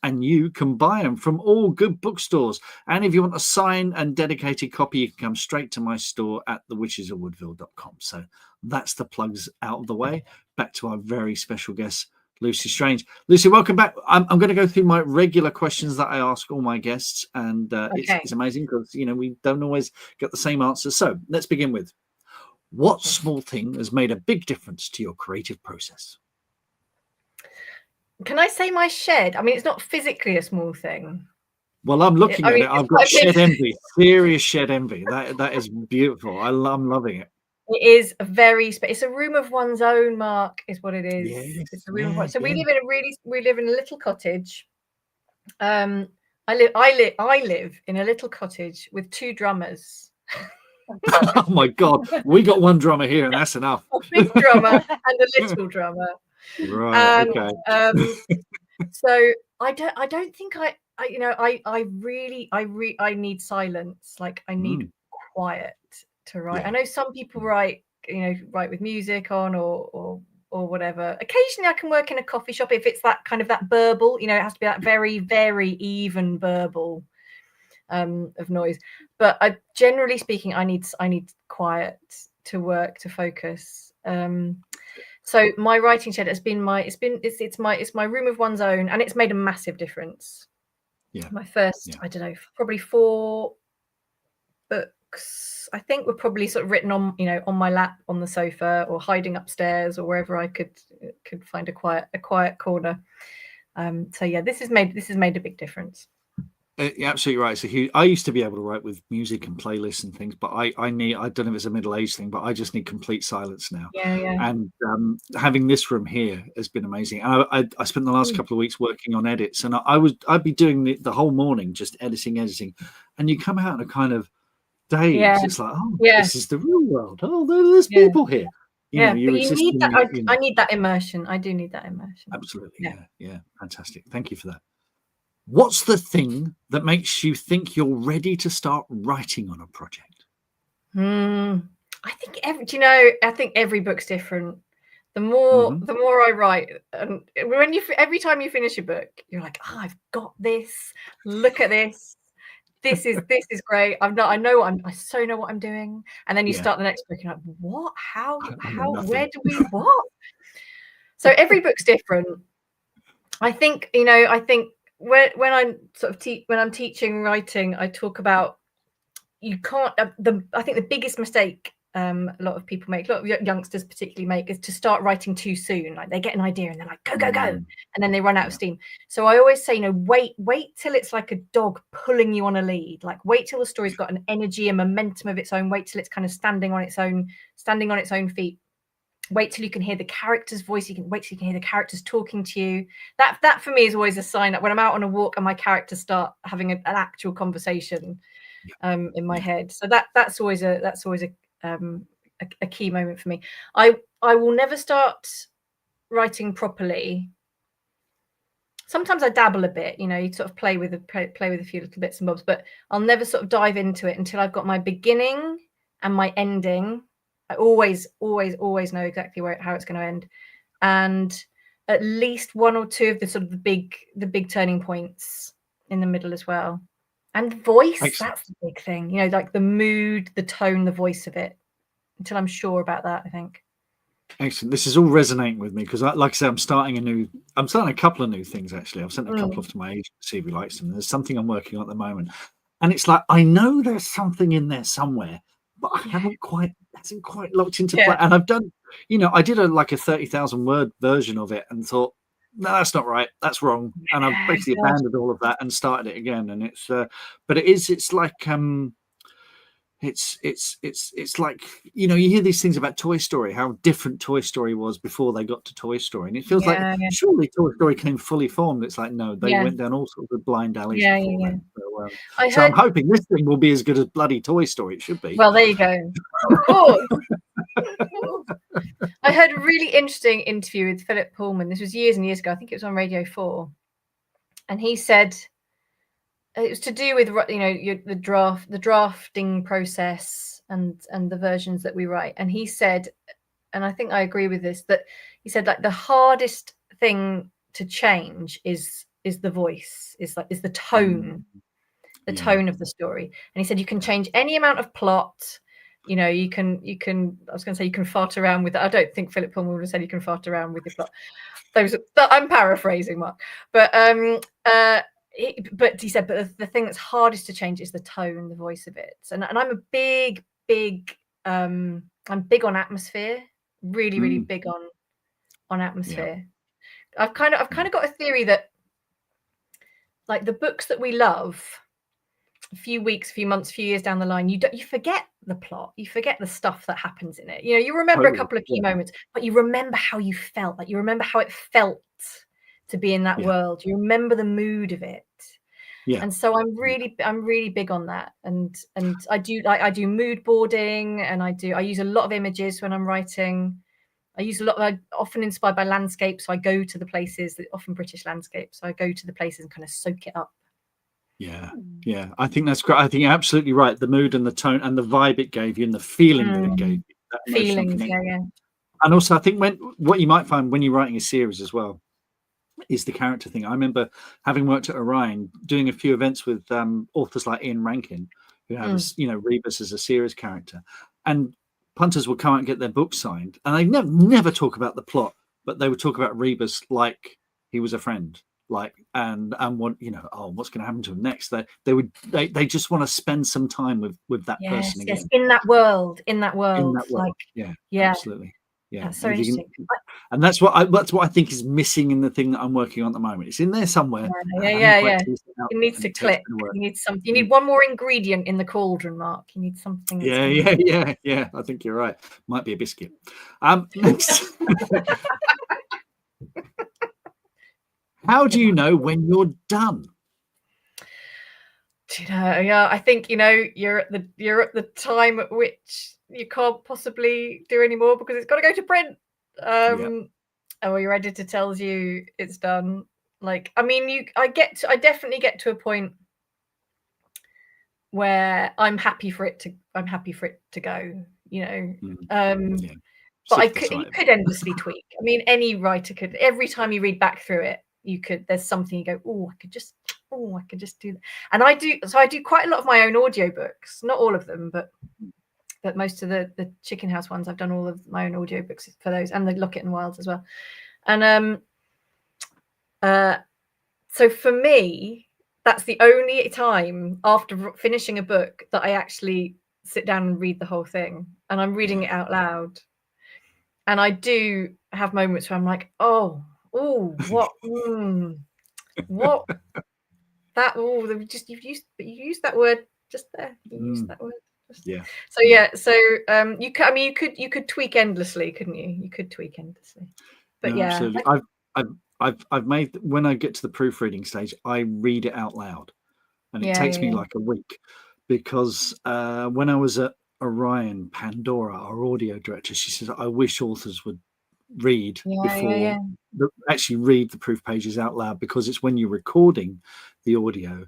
and you can buy them from all good bookstores. And if you want a signed and dedicated copy, you can come straight to my store at thewitchesofwoodville.com. So that's the plugs out of the way. Back to our very special guest, Lucy Strange. Lucy, welcome back. I'm going to go through my regular questions that I ask all my guests, and it's amazing because we don't always get the same answers. So let's begin with, what small thing has made a big difference to your creative process? Can I say my shed? I mean, it's not physically a small thing. Well, I'm looking at it. I've got shed envy, serious shed envy. That is beautiful. I'm loving it. It is a it's a room of one's own, Mark, is what it is. Yes, it's a room of one. So we live in a little cottage. I live in a little cottage with 2 drummers. Oh my God, we got 1 drummer here, and that's enough. A big drummer and a little drummer. Right. Okay. So I don't think I need silence. Like, I need quiet to write. Yeah. I know some people write with music on or whatever. Occasionally I can work in a coffee shop if it's that kind of that burble, it has to be that very, very even burble of noise. But generally speaking, I need quiet to work, to focus. So my writing shed has been it's my room of one's own, and it's made a massive difference. Yeah. My first, I don't know, probably 4 books, I think, were probably sort of written on my lap on the sofa, or hiding upstairs, or wherever I could find a quiet corner. So yeah, this has made a big difference. You're absolutely right. So I used to be able to write with music and playlists and things, but I don't know if it's a middle age thing, but I just need complete silence now. Yeah. And having this room here has been amazing. And I spent the last couple of weeks working on edits, and I'd be doing the whole morning just editing, and you come out in a kind of daze. Yeah. It's like, this is the real world. Oh, there's people here. You need that. I need that immersion. I do need that immersion. Absolutely. Yeah. Fantastic. Thank you for that. What's the thing that makes you think you're ready to start writing on a project? I think every book's different. The more I write, and every time you finish a book, you're like, I've got this. Look at this. This is great. I so know what I'm doing. And then you start the next book, and you're like, what? How? Where do we what? So every book's different. I think when I'm sort of when I'm teaching writing, I talk about you can't. I think the biggest mistake a lot of people make, a lot of youngsters particularly make, is to start writing too soon. Like, they get an idea and they're like, go, and then they run out of steam. So I always say, wait till it's like a dog pulling you on a lead. Like, wait till the story's got an energy and momentum of its own. Wait till it's kind of standing on its own feet. Wait till you can hear the character's voice. Wait till you can hear the characters talking to you. That for me is always a sign that when I'm out on a walk and my characters start having an actual conversation in my head. So that's always a key moment for me. I will never start writing properly. Sometimes I dabble a bit, you sort of play with a few little bits and bobs, but I'll never sort of dive into it until I've got my beginning and my ending. I always know exactly how it's going to end, and at least 1 or 2 of the sort of the big turning points in the middle as well. And voice, that's the big thing, like the mood, the tone, the voice of it. Until I'm sure about that, I think. Excellent. This is all resonating with me because, like I said, I'm starting a couple of new things. Actually, I've sent a couple off to my agent to see if he likes them. There's something I'm working on at the moment, and it's like, I know there's something in there somewhere, but I hasn't quite locked into play. And I've done, I did a 30,000 word version of it and thought, no, that's not right, that's wrong, and I've basically abandoned all of that and started it again. And it's but it's like it's like, you know, you hear these things about Toy Story, how different Toy Story was before they got to Toy Story, and it feels like surely Toy Story came fully formed. It's like, no, they went down all sorts of blind alleys before then. So, I'm hoping this thing will be as good as bloody Toy Story. It should be. Well, there you go. Of course. I heard a really interesting interview with Philip Pullman. This was years and years ago. I think it was on Radio 4, and he said it was to do with, you know, the drafting process and the versions that we write. And he said, and I think I agree with this, that he said, like, the hardest thing to change is the voice, is the tone, tone of the story. And he said you can change any amount of plot. You know, you can. I was going to say you can fart around with it. I don't think Philip Pullman would have said you can fart around with the plot. I'm paraphrasing, Mark, but he said, but the thing that's hardest to change is the tone, the voice of it. And I'm a big, I'm big on atmosphere, really big on atmosphere. Yeah. I've kind of got a theory that, like, the books that we love, a few weeks, few months, few years down the line, you forget the plot, you forget the stuff that happens in it. You know, you remember a couple of key moments, but you remember how you felt. Like, you remember how it felt to be in that world. You remember the mood of it. Yeah. And so I'm really big on that. And I do mood boarding, and I use a lot of images when I'm writing. I'm often inspired by landscapes, so I go to the places, often British landscapes. So I go to the places and kind of soak it up. Yeah, I think that's great. I think you're absolutely right. The mood and the tone and the vibe it gave you and the feeling that it gave you. That feelings, And also, I think what you might find when you're writing a series as well is the character thing. I remember, having worked at Orion, doing a few events with authors like Ian Rankin, who have Rebus as a series character, and punters would come out and get their book signed, and they never talk about the plot, but they would talk about Rebus like he was a friend, like and what, you know, what's going to happen to him next. They just want to spend some time with that person again. Yes, in that world. Like, yeah, absolutely. Yeah, that's so interesting. And that's what I think is missing in the thing that I'm working on at the moment. It's in there somewhere. Yeah. It needs to click. You need something. You need one more ingredient in the cauldron, Mark. You need something. Yeah. I think you're right. Might be a biscuit. Next. How do you know when you're done? Do you know? Yeah, I think, you know, you're at the time at which you can't possibly do any more because it's got to go to print. Or your editor tells you it's done. Like, I mean, I definitely get to a point where I'm happy for it to go. You know, but you could endlessly tweak. I mean, any writer could. Every time you read back through it, there's something you go, I could just do that. And I do quite a lot of my own audiobooks, not all of them, but most of the Chicken House ones, I've done all of my own audiobooks for those, and the Lockett and Wilde as well. And so for me, that's the only time after finishing a book that I actually sit down and read the whole thing, and I'm reading it out loud. And I do have moments where I'm like, what that, you used that word just there. You used that word. So you could tweak endlessly, couldn't you? You could tweak endlessly. But absolutely. I've made, when I get to the proofreading stage, I read it out loud, and it takes me like a week, because when I was at Orion, Pandora, our audio director, she says, I wish authors would read actually read the proof pages out loud, because it's when you're recording the audio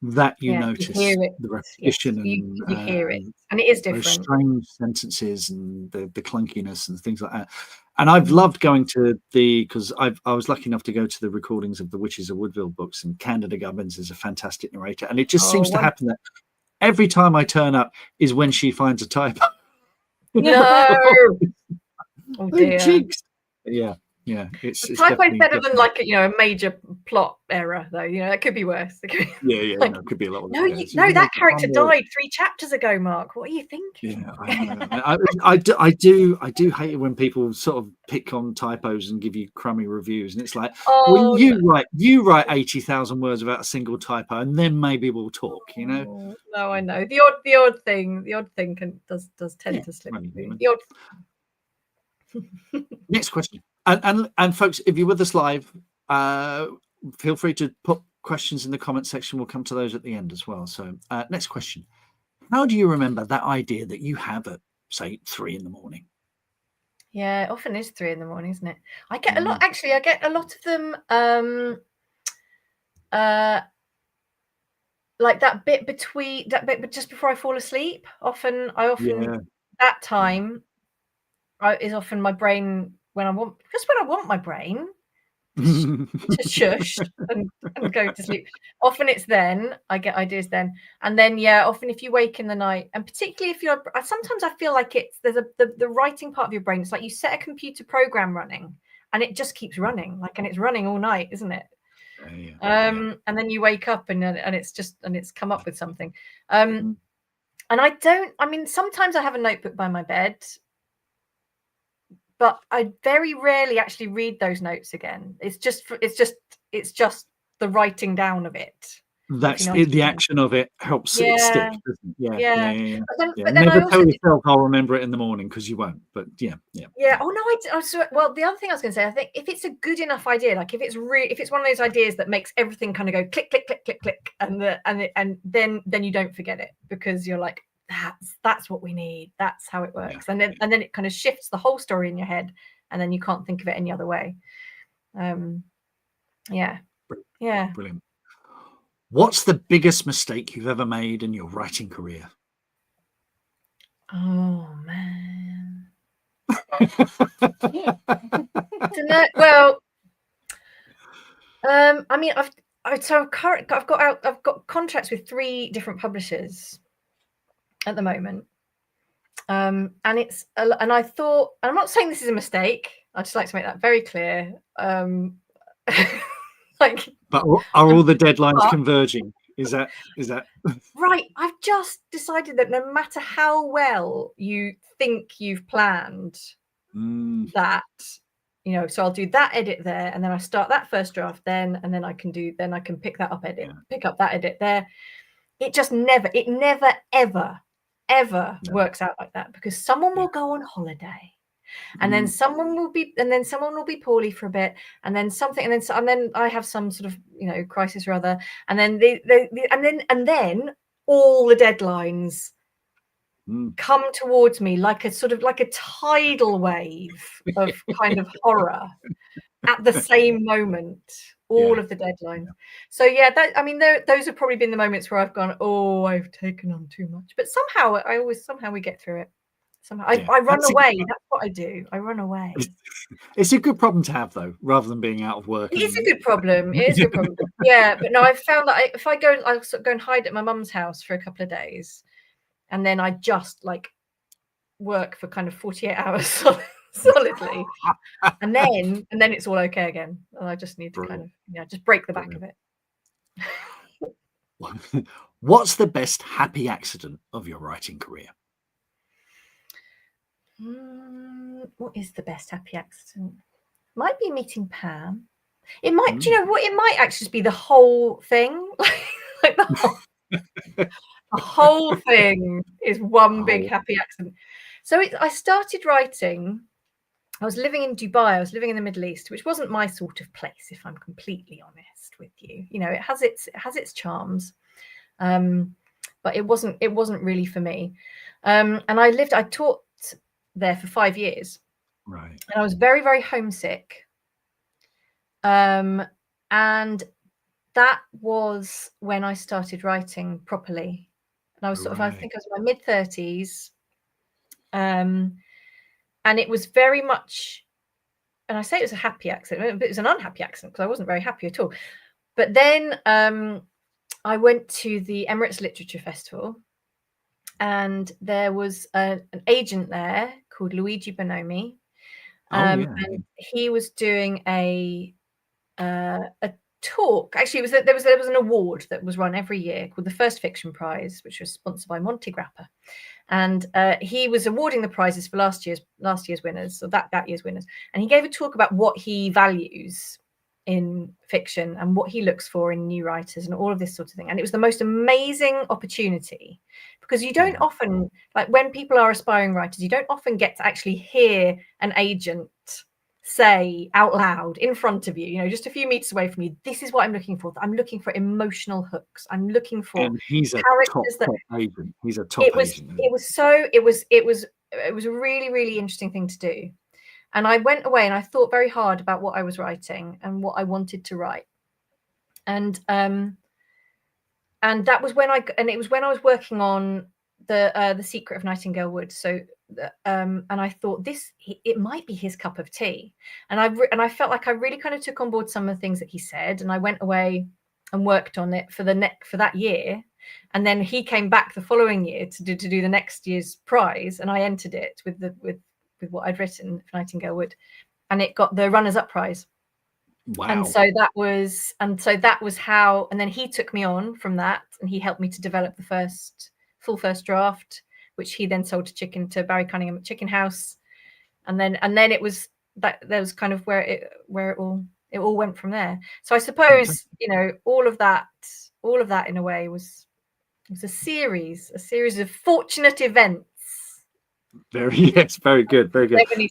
that you notice the repetition and you hear it, and it is different, strange sentences and the clunkiness and things like that. And I've loved going to because I was lucky enough to go to the recordings of the Witches of Woodville books, and Candida Gubbins is a fantastic narrator, and it just seems to happen that every time I turn up is when she finds a typo. No. Oh dear. Jinx. Yeah. Yeah, it's Typo's definitely, better than like a major plot error, though. That could be worse. It could be no, it could be a lot no, worse. that character died 3 chapters ago, Mark. What are you thinking? Yeah, I know. I do hate it when people sort of pick on typos and give you crummy reviews, and it's like, well, you write 80,000 words without a single typo, and then maybe we'll talk. No, I know the odd thing does tend to slip through. The odd. Next question, and folks, if you're with us live, feel free to put questions in the comment section. We'll come to those at the end as well. So, next question: how do you remember that idea that you have at, say, 3 a.m? Yeah, it often is 3 a.m, isn't it? I get a lot. Actually, I get a lot of them. Like that bit but just before I fall asleep. That time is often my brain when I want my brain to shush and go to sleep. Often it's then I get ideas then, and then often if you wake in the night, and particularly if you're, sometimes I feel like there's the writing part of your brain. It's like you set a computer program running and it just keeps running, and it's running all night, isn't it? And then you wake up and it's come up with something. And sometimes I have a notebook by my bed, but I very rarely actually read those notes again. It's just the writing down of it. That's the action of it helps it stick, doesn't it? Yeah. But then never tell yourself I'll remember it in the morning, because you won't. But yeah. Oh no, well, the other thing I was going to say, I think if it's a good enough idea, like if it's one of those ideas that makes everything kind of go click click click click click, and then you don't forget it, because you're like, that's what we need, that's how it works, and then it kind of shifts the whole story in your head, and then you can't think of it any other way. Brilliant. What's the biggest mistake you've ever made in your writing career? Oh man. Well, I've got contracts with 3 different publishers at the moment, and I thought, and I'm not saying this is a mistake, I'd just like to make that very clear. But are all the deadlines converging? Is that right? I've just decided that no matter how well you think you've planned that, so I'll do that edit there, and then I start that first draft then, and then I can pick that up pick up that edit there. It just never ever works out like that, because someone will go on holiday, and then someone will be poorly for a bit, and then something, and then I have some sort of crisis or other, and then and then all the deadlines come towards me like a tidal wave of kind of horror at the same moment, all of the deadlines. So those have probably been the moments where I've gone, oh, I've taken on too much, but somehow we get through it. Somehow I run away. That's what I do. I run away. It's a good problem to have, though, rather than being out of work. It is a good problem. Yeah, but no, I've found that if I go and hide at my mum's house for a couple of days, and then I just work for kind of 48 hours solidly, and then it's all okay again, and I just need to kind of just break the back of it. What's the best happy accident of your writing career? What is the best happy accident? Might be meeting Pam. It might. Do you know what? It might actually be the whole thing. Like the whole thing is one big happy accident. So I started writing. I was living in Dubai. I was living in the Middle East, which wasn't my sort of place, if I'm completely honest with you. It has its charms, but it wasn't really for me. And I taught there for 5 years, right, and I was very, very homesick, and that was when I started writing properly, and I was I think I was in my mid-30s, and it was very much, and I say it was a happy accident, but it was an unhappy accident because I wasn't very happy at all. But then I went to the Emirates Literature Festival, and there was an agent there called Luigi Bonomi, And he was doing a talk. Actually, there was an award that was run every year called the First Fiction Prize, which was sponsored by Monty Grappa, and he was awarding the prizes for last year's winners, or that year's winners. And he gave a talk about what he values in fiction and what he looks for in new writers and all of this sort of thing. And it was the most amazing opportunity, because you don't often, like when people are aspiring writers, you don't often get to actually hear an agent say out loud in front of you, you know, just a few meters away from you, this is what I'm looking for. I'm looking for emotional hooks. I'm looking for characters that agent. He's a top agent. It was a really, really interesting thing to do. And I went away and I thought very hard about what I was writing and what I wanted to write. And that was when it was when I was working on the Secret of Nightingale Wood. So and I thought it might be his cup of tea. And I felt like I really kind of took on board some of the things that he said, and I went away and worked on it for that year. And then he came back the following year to do the next year's prize, and I entered it with what I'd written for Nightingale Wood, and it got the runners-up prize. Wow. And so that was how, and then he took me on from that, and he helped me to develop the full first draft, which he then sold to Barry Cunningham at Chicken House. And then it was that there was kind of where it all went from there. So I suppose, you know, all of that in a way was a series of fortunate events. Very good.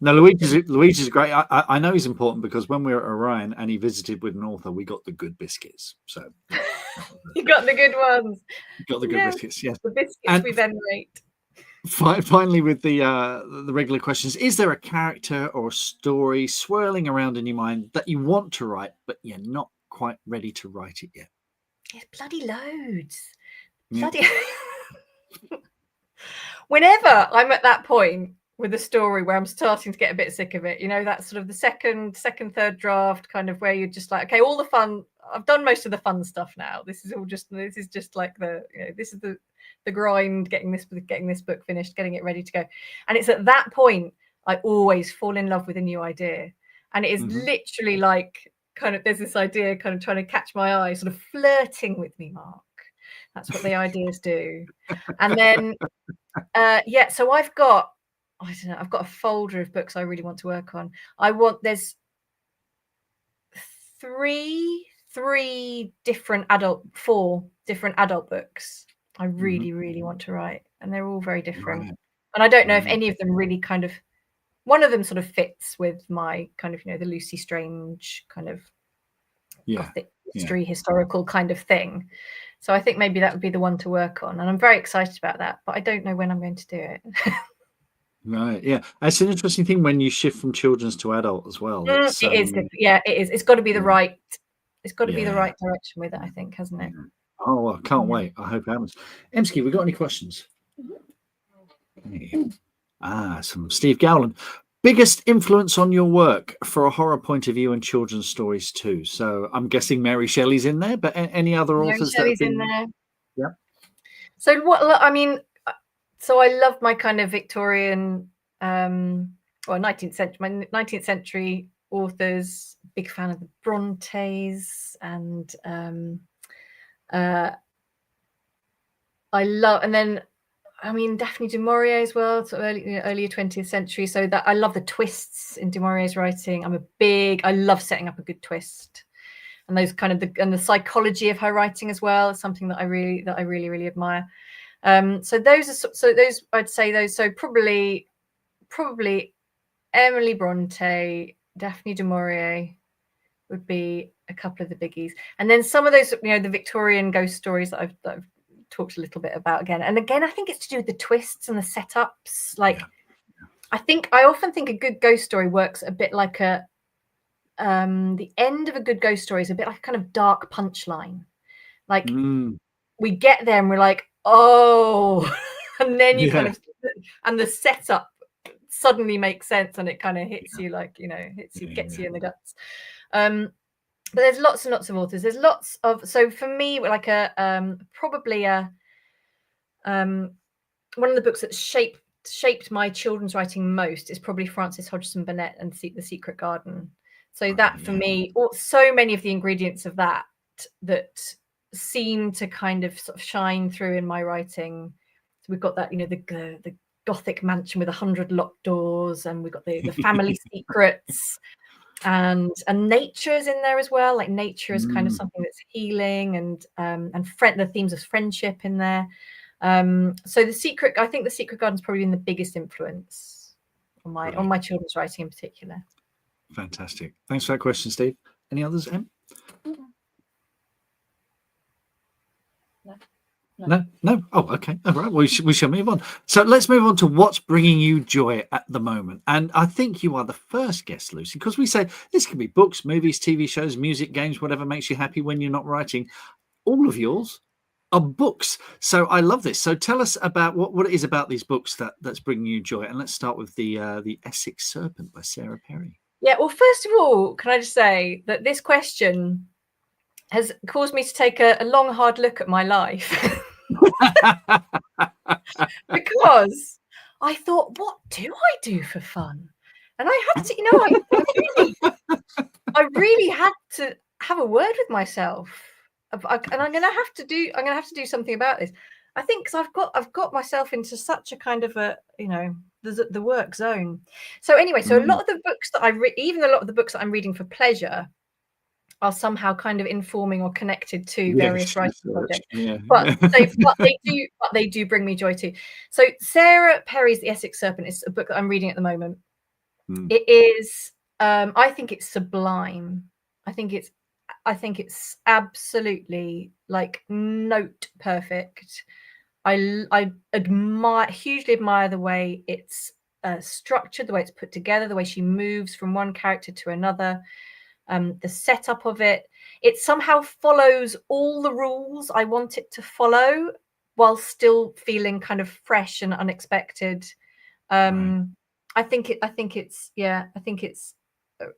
No, Luigi's great. I know he's important because when we were at Orion and he visited with an author, we got the good biscuits. So you got the good ones. Got the good biscuits, yes. The biscuits we venerate. Finally, with the regular questions, is there a character or a story swirling around in your mind that you want to write, but you're not quite ready to write it yet? Yes, bloody loads. Yeah. Bloody. Whenever I'm at that point with a story where I'm starting to get a bit sick of it, you know, that sort of the second, third draft kind of where you're just like, okay, all the fun, I've done most of the fun stuff now. This is just like this is the grind, getting this book finished, getting it ready to go. And it's at that point I always fall in love with a new idea. And it is literally like kind of, there's this idea kind of trying to catch my eye, sort of flirting with me, Mark. That's what the ideas do. And then, so I've got a folder of books I really want to work on. There's four different adult books I really, really want to write. And they're all very different. Right. And I don't know if any of them really kind of, one of them sort of fits with my kind of, you know, the Lucy Strange kind of gothic history, historical kind of thing. So I think maybe that would be the one to work on. And I'm very excited about that, but I don't know when I'm going to do it. Right. Yeah. It's an interesting thing when you shift from children's to adult as well. It is. Yeah, it is. It's got to be the right, be the right direction with it, I think, hasn't it? Oh, well, can't wait. I hope it happens. Emsky, we got any questions? Some Steve Gowland. Biggest influence on your work for a horror point of view and children's stories too. So I'm guessing Mary Shelley's in there, but any other authors? Mary Shelley's in there. Yeah. So so I love my kind of Victorian, 19th century authors. Big fan of the Brontes, and Daphne du Maurier as well, so earlier 20th century. So that I love the twists in du Maurier's writing. I love setting up a good twist, and those kind of the psychology of her writing as well is something that I really, really admire. So those I'd say those. So probably Emily Bronte, Daphne du Maurier would be a couple of the biggies, and then some of those, you know, the Victorian ghost stories that I've talked a little bit about again. And again, I think it's to do with the twists and the setups. I often think a good ghost story works a bit like the end of a good ghost story is a bit like a kind of dark punchline. Like we get there and we're like, oh, and then you kind of, and the setup suddenly makes sense and it kind of hits you, like, you know, gets you in the guts. But there's lots and lots of authors. There's lots of, so for me, like one of the books that shaped shaped my children's writing most is probably Frances Hodgson Burnett and The Secret Garden. So that for me, so many of the ingredients of that seem to kind of sort of shine through in my writing. So we've got that, the Gothic mansion with 100 locked doors, and we've got the family secrets, and nature's in there as well. Like nature is kind of something that's healing, and the themes of friendship in there. So I think The Secret Garden's probably been the biggest influence on my children's writing in particular. Fantastic. Thanks for that question, Steve. Any others, Em? No. Oh, okay. All right. We shall move on. So let's move on to what's bringing you joy at the moment. And I think you are the first guest, Lucy, because we say this can be books, movies, TV shows, music, games, whatever makes you happy when you're not writing. All of yours are books. So I love this. So tell us about what it is about these books that's bringing you joy. And let's start with the Essex Serpent by Sarah Perry. Yeah. Well, first of all, can I just say that this question has caused me to take a long, hard look at my life. Because I thought, what do I do for fun? And I had to, I really had to have a word with myself, and I'm going to have to do something about this. I think because I've got myself into such a kind of the work zone. So anyway, a lot of the books that even a lot of the books that I'm reading for pleasure are somehow kind of informing or connected to various writing projects. Yeah. But they do bring me joy too. So Sarah Perry's The Essex Serpent is a book that I'm reading at the moment. It is I think it's sublime. I think it's absolutely like note perfect. I hugely admire the way it's structured, the way it's put together, the way she moves from one character to another. The setup of it somehow follows all the rules I want it to follow while still feeling kind of fresh and unexpected. I think it's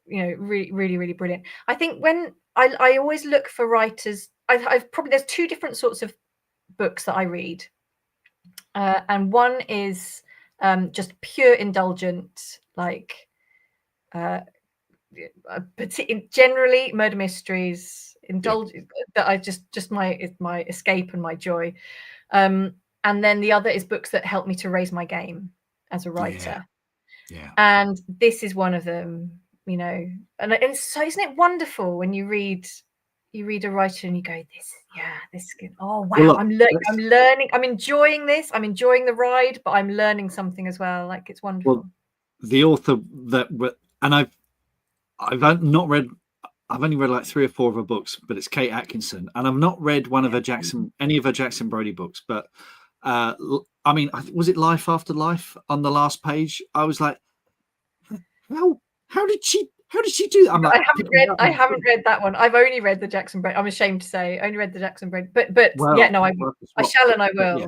really, really, really brilliant. I think when I always look for writers, I've probably, there's two different sorts of books that I read, and one is just pure indulgent, like generally murder mysteries, that I just my escape and my joy, and then the other is books that help me to raise my game as a writer. And this is one of them, and so isn't it wonderful when you read a writer and you go, this oh wow, well, I'm learning, I'm enjoying this, I'm enjoying the ride, but I'm learning something as well. Like, it's wonderful. Well, the author and I've only read like 3 or 4 of her books, but it's Kate Atkinson, and I've not read any of her Jackson Brodie books. But I mean, was it Life After Life on the last page? I was like, how did she do that? I haven't read that one. I've only read the Jackson Brodie. I'm ashamed to say, I only read the Jackson Brodie. But I shall and I will. Yeah.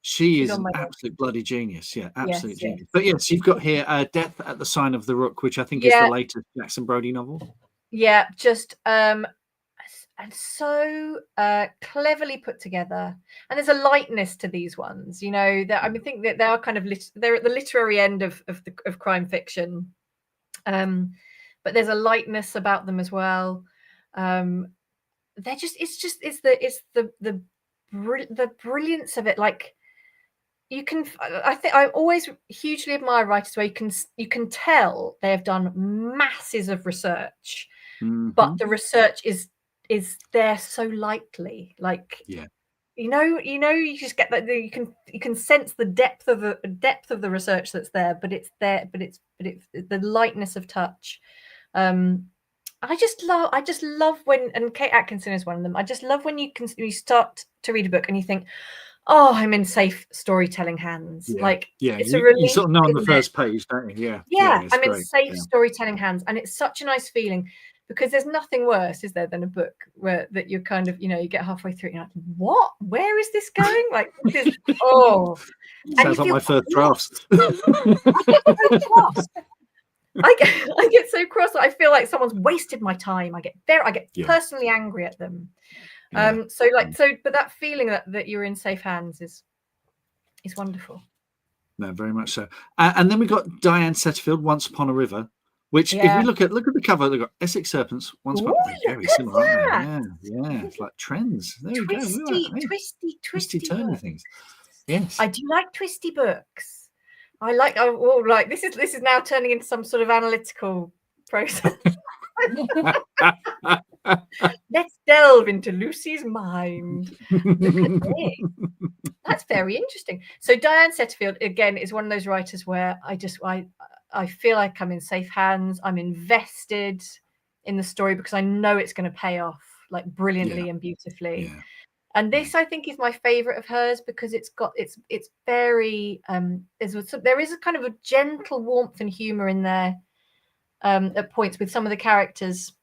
She is an absolute bloody genius. Yeah, absolute genius. Yes. But yes, you've got here Death at the Sign of the Rook, which I think is the latest Jackson Brodie novel. Yeah, just and so cleverly put together. And there's a lightness to these ones, that I think that they are kind of they're at the literary end of crime fiction. But there's a lightness about them as well. They're just it's the brilliance of it. Like, I always hugely admire writers where you can tell they have done masses of research, but the research is there so lightly. Like, you just get that you can sense the depth of the research that's there, but it's the lightness of touch. I just love when, and Kate Atkinson is one of them. I just love when you start to read a book and you think, oh, I'm in safe storytelling hands. It's a relief. You sort of know on the first page, don't you? Yeah, I'm in safe storytelling hands, and it's such a nice feeling, because there's nothing worse, is there, than a book that you're kind of, you get halfway through and you're like, what? Where is this going? Like, this is, sounds like my first drafts. I get so cross that I feel like someone's wasted my time. I get personally angry at them. But that feeling that you're in safe hands is wonderful. No, very much so. And then we've got Diane Setterfield, Once Upon a River, which if we look at the cover, they've got Essex Serpents, Once Upon. They're very similar, aren't they? Yeah. It's like trends. There we go. Look at that. Twisty, turny books. things. Yes. I do like twisty books. I like this is now turning into some sort of analytical process. Let's delve into Lucy's mind. Look at this. That's very interesting. So Diane Setterfield, again, is one of those writers where I feel like I'm in safe hands. I'm invested in the story because I know it's going to pay off like brilliantly and beautifully. Yeah. And this, I think, is my favorite of hers because it's very there is a kind of a gentle warmth and humor in there at points with some of the characters,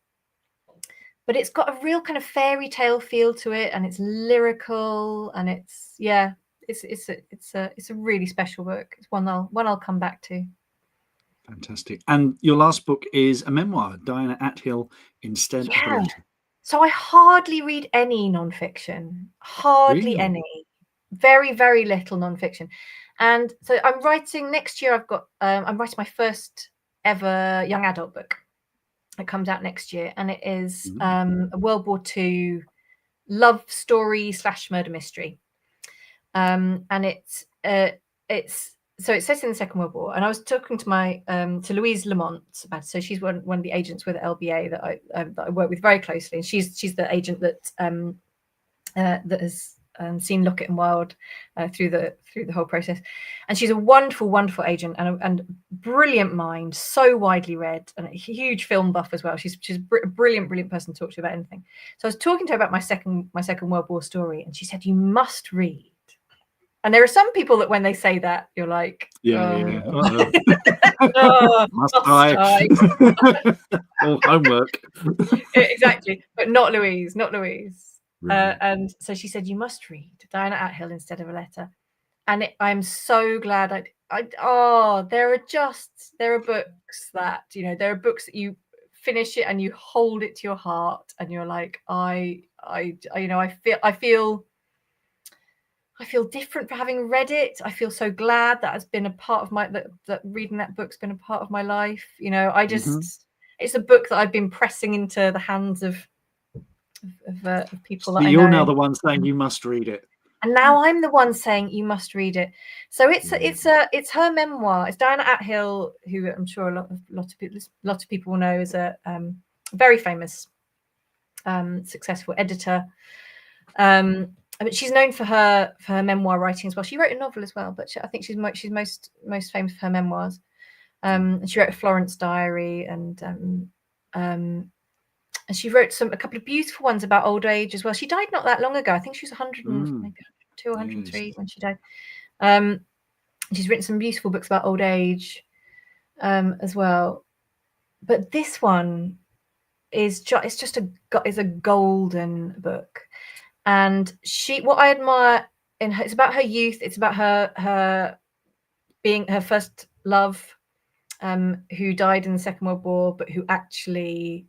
but it's got a real kind of fairy tale feel to it, and it's lyrical, and it's a really special book. It's one I'll come back to. Fantastic. And your last book is a memoir, Diana Athill, Instead of a Letter. So I hardly read any nonfiction, hardly any, very, very little nonfiction. And so I'm writing next year. I'm writing my first ever young adult book. It comes out next year, and it is a World War II love story / murder mystery. And it's so it sets in the Second World War. And I was talking to to Louise Lamont about it. So she's one of the agents with LBA that I work with very closely, and she's the agent that has seen Lockett and Wilde through the whole process. And she's a wonderful, wonderful agent and brilliant mind, so widely read, and a huge film buff as well. She's a brilliant, brilliant person to talk to about anything. So I was talking to her about my second World War story, and she said, "You must read." And there are some people that when they say that, you're like, must I? Or homework. Exactly, but not Louise. Really? And so she said, "You must read Diana Athill, Instead of a Letter." And I'm so glad there are books that, there are books that you finish it and you hold it to your heart and you're like, I feel different for having read it. I feel so glad that has been a part of that reading that book's been a part of my life. It's a book that I've been pressing into the hands of people that I know. You're now the one saying you must read it. And now I'm the one saying you must read it. So it's her memoir. It's Diana Athill, who I'm sure a lot of people will know is a very famous, successful editor. But she's known for her memoir writing as well. She wrote a novel as well, but I think she's most famous for her memoirs. And she wrote a Florence Diary, and she wrote a couple of beautiful ones about old age as well. She died not that long ago. I think she was 102 or 103 when she died. She's written some beautiful books about old age as well. But this one is is a golden book. And what I admire in her, it's about her youth. It's about her being her first love, who died in the Second World War, but who actually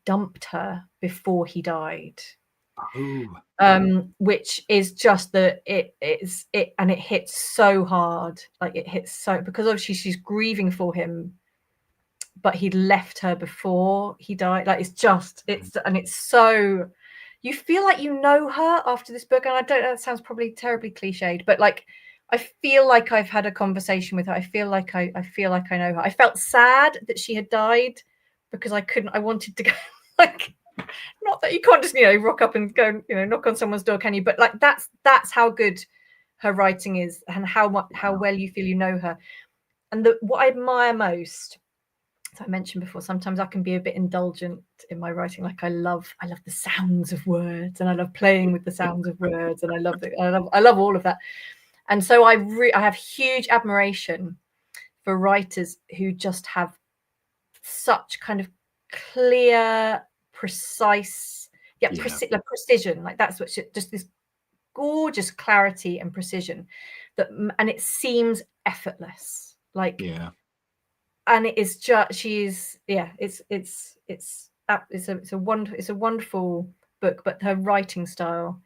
dumped her before he died. Which is just that it hits so hard, because obviously she's grieving for him, but he'd left her before he died. Like it's so. You feel like you know her after this book, and I don't know, that sounds probably terribly cliched, but like I feel like I've had a conversation with her. I feel like I know her. I felt sad that she had died because I wanted to go like, not that you can't just rock up and go knock on someone's door, can you? But like that's how good her writing is, and how well you feel you know her. And what I admire most, as I mentioned before, sometimes I can be a bit indulgent in my writing. Like I love the sounds of words, and I love playing with the sounds of words, and I love all of that. And so I have huge admiration for writers who just have such kind of clear, precise, precision. Like that's what just this gorgeous clarity and precision and it seems effortless. Like and it is just it's a wonderful book, but her writing style,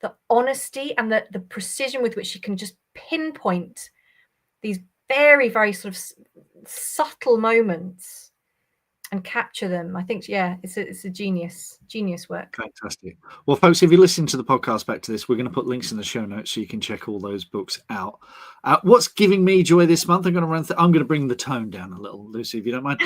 the honesty and the precision with which she can just pinpoint these very, very sort of subtle moments and capture them. I think, it's a genius work. Fantastic. Well, folks, if you listen to the podcast back to this, we're going to put links in the show notes so you can check all those books out. What's giving me joy this month? I'm going to bring the tone down a little, Lucy, if you don't mind.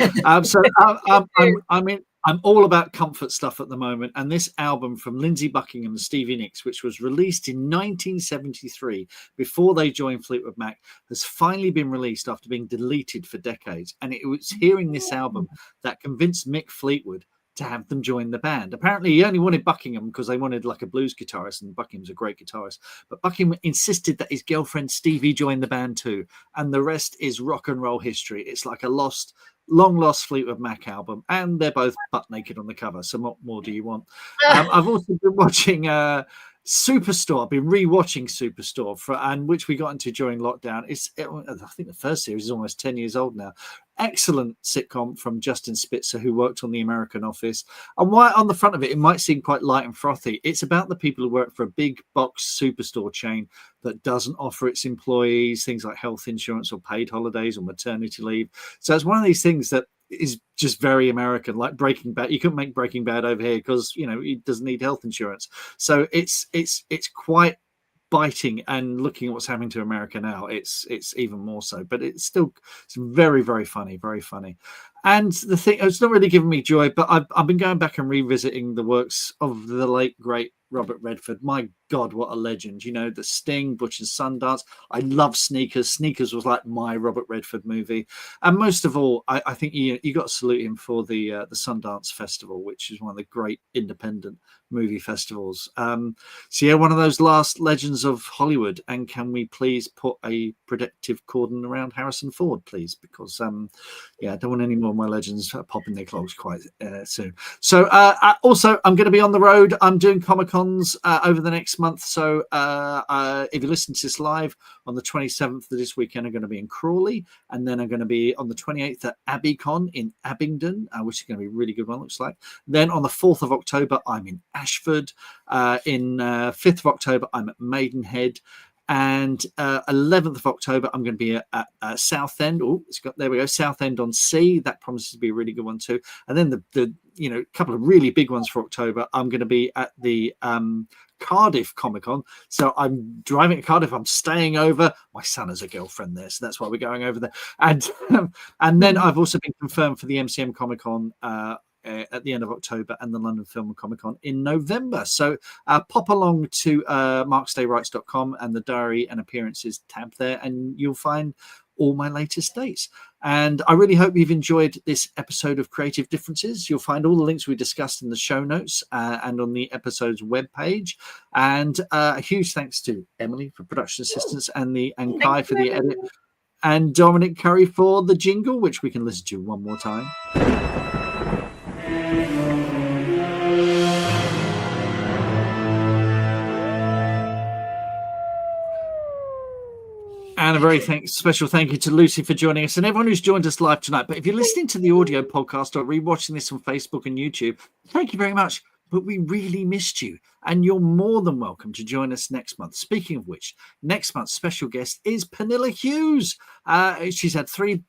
I'm all about comfort stuff at the moment, and this album from Lindsey Buckingham and Stevie Nicks, which was released in 1973 before they joined Fleetwood Mac, has finally been released after being deleted for decades. And it was hearing this album that convinced Mick Fleetwood to have them join the band. Apparently he only wanted Buckingham because they wanted like a blues guitarist, and Buckingham's a great guitarist, but Buckingham insisted that his girlfriend Stevie join the band too, and the rest is rock and roll history. It's like a long lost Fleetwood Mac album, and they're both butt naked on the cover, so what more do you want? I've also been watching Superstore. I've been rewatching Superstore, and which we got into during lockdown. I think the first series is almost 10 years old now. Excellent sitcom from Justin Spitzer, who worked on The American Office. And why on the front of it, it might seem quite light and frothy. It's about the people who work for a big box superstore chain that doesn't offer its employees things like health insurance or paid holidays or maternity leave. So it's one of these things that is just very American, like Breaking Bad. You couldn't make Breaking Bad over here because, it doesn't need health insurance. So it's quite biting, and looking at what's happening to America now, it's even more so, but it's very, very funny, very funny. And the thing, it's not really giving me joy, but I've been going back and revisiting the works of the late great Robert Redford. My God, what a legend. The Sting, Butch and Sundance. I love Sneakers. Sneakers was like my Robert Redford movie. And most of all, I think you got to salute him for the Sundance Festival, which is one of the great independent movie festivals. One of those last legends of Hollywood. And can we please put a protective cordon around Harrison Ford, please? Because I don't want any more of my legends popping their clogs quite soon. So also, I'm going to be on the road. I'm doing Comic-Cons over the next month. So if you listen to this live on the 27th of this weekend, I'm going to be in Crawley, and then I'm going to be on the 28th at AbbeyCon in Abingdon, which is going to be a really good one, looks like. Then on the 4th of October, I'm in Ashford. In 5th of October, I'm at Maidenhead. And 11th of October, I'm going to be at Southend. There we go, Southend on Sea. That promises to be a really good one too. And then the couple of really big ones for October. I'm going to be at the Cardiff Comic-Con. So I'm driving to Cardiff. I'm staying over. My son has a girlfriend there, so that's why we're going over there. And then I've also been confirmed for the MCM Comic-Con at the end of October, and the London Film and Comic-Con in November. So pop along to markstayrights.com and the diary and appearances tab there, and you'll find all my latest dates. And I really hope you've enjoyed this episode of Creative Differences. You'll find all the links we discussed in the show notes and on the episode's webpage. And a huge thanks to Emily for production assistance, and Kai for the edit, and Dominic Curry for the jingle, which we can listen to one more time. And a very special thank you to Lucy for joining us, and everyone who's joined us live tonight. But if you're listening to the audio podcast or rewatching this on Facebook and YouTube, thank you very much. But we really missed you, and you're more than welcome to join us next month. Speaking of which, next month's special guest is Pernilla Hughes. She's had 3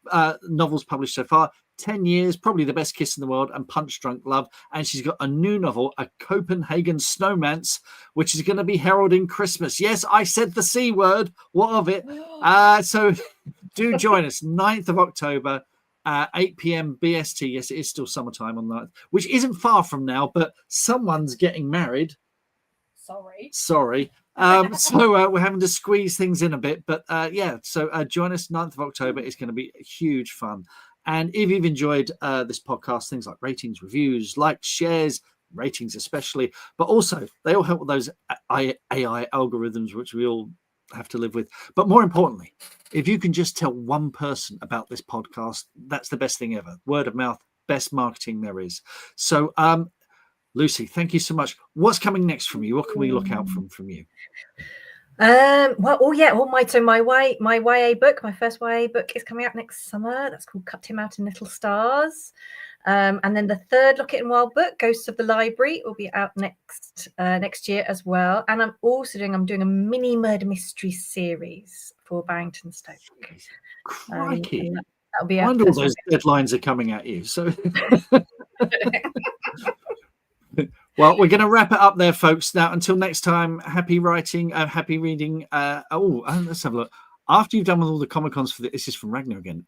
novels published so far. 10 years, probably the best kiss in the world, and Punch Drunk Love. And she's got a new novel, A Copenhagen Snowman's, which is going to be heralding Christmas. Yes, I said the C word. What of it? So do join us, 9th of October, 8 p.m. BST. Yes, it is still summertime on that, which isn't far from now, but someone's getting married. Sorry. So we're having to squeeze things in a bit. But so join us 9th of October. It's going to be huge fun. And if you've enjoyed this podcast, things like ratings, reviews, likes, shares, ratings especially, but also they all help with those AI algorithms, which we all have to live with. But more importantly, if you can just tell one person about this podcast, that's the best thing ever. Word of mouth, best marketing there is. So, Lucy, thank you so much. What's coming next from you? What can we look out from you? My YA book, my first YA book, is coming out next summer. That's called Cut Him Out in Little Stars. And then the third Lockett and Wilde book, Ghosts of the Library, will be out next year as well. And I'm doing a mini murder mystery series for Barrington Stoke. Crikey. That'll be I wonder all those deadlines are coming at you. So well, we're going to wrap it up there, folks. Now, until next time, happy writing, happy reading. Let's have a look. After you've done with all the Comic-Cons for this is from Ragnar again.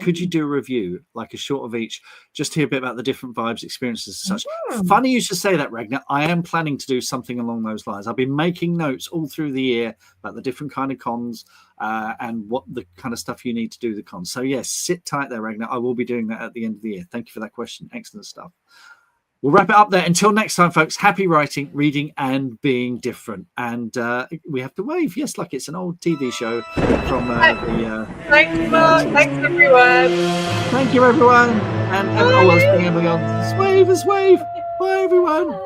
Could you do a review, like a short of each, just to hear a bit about the different vibes, experiences, and such? Funny you should say that, Ragnar. I am planning to do something along those lines. I've been making notes all through the year about the different kind of cons and what the kind of stuff you need to do the cons. So yes, sit tight there, Ragnar. I will be doing that at the end of the year. Thank you for that question. Excellent stuff. We'll wrap it up there. Until next time, folks, happy writing, reading, and being different. And we have to wave. Yes, like it's an old TV show from the... Thanks, Mark. Thanks, everyone. Thank you, everyone. And always bring everyone. Wave. Bye, everyone.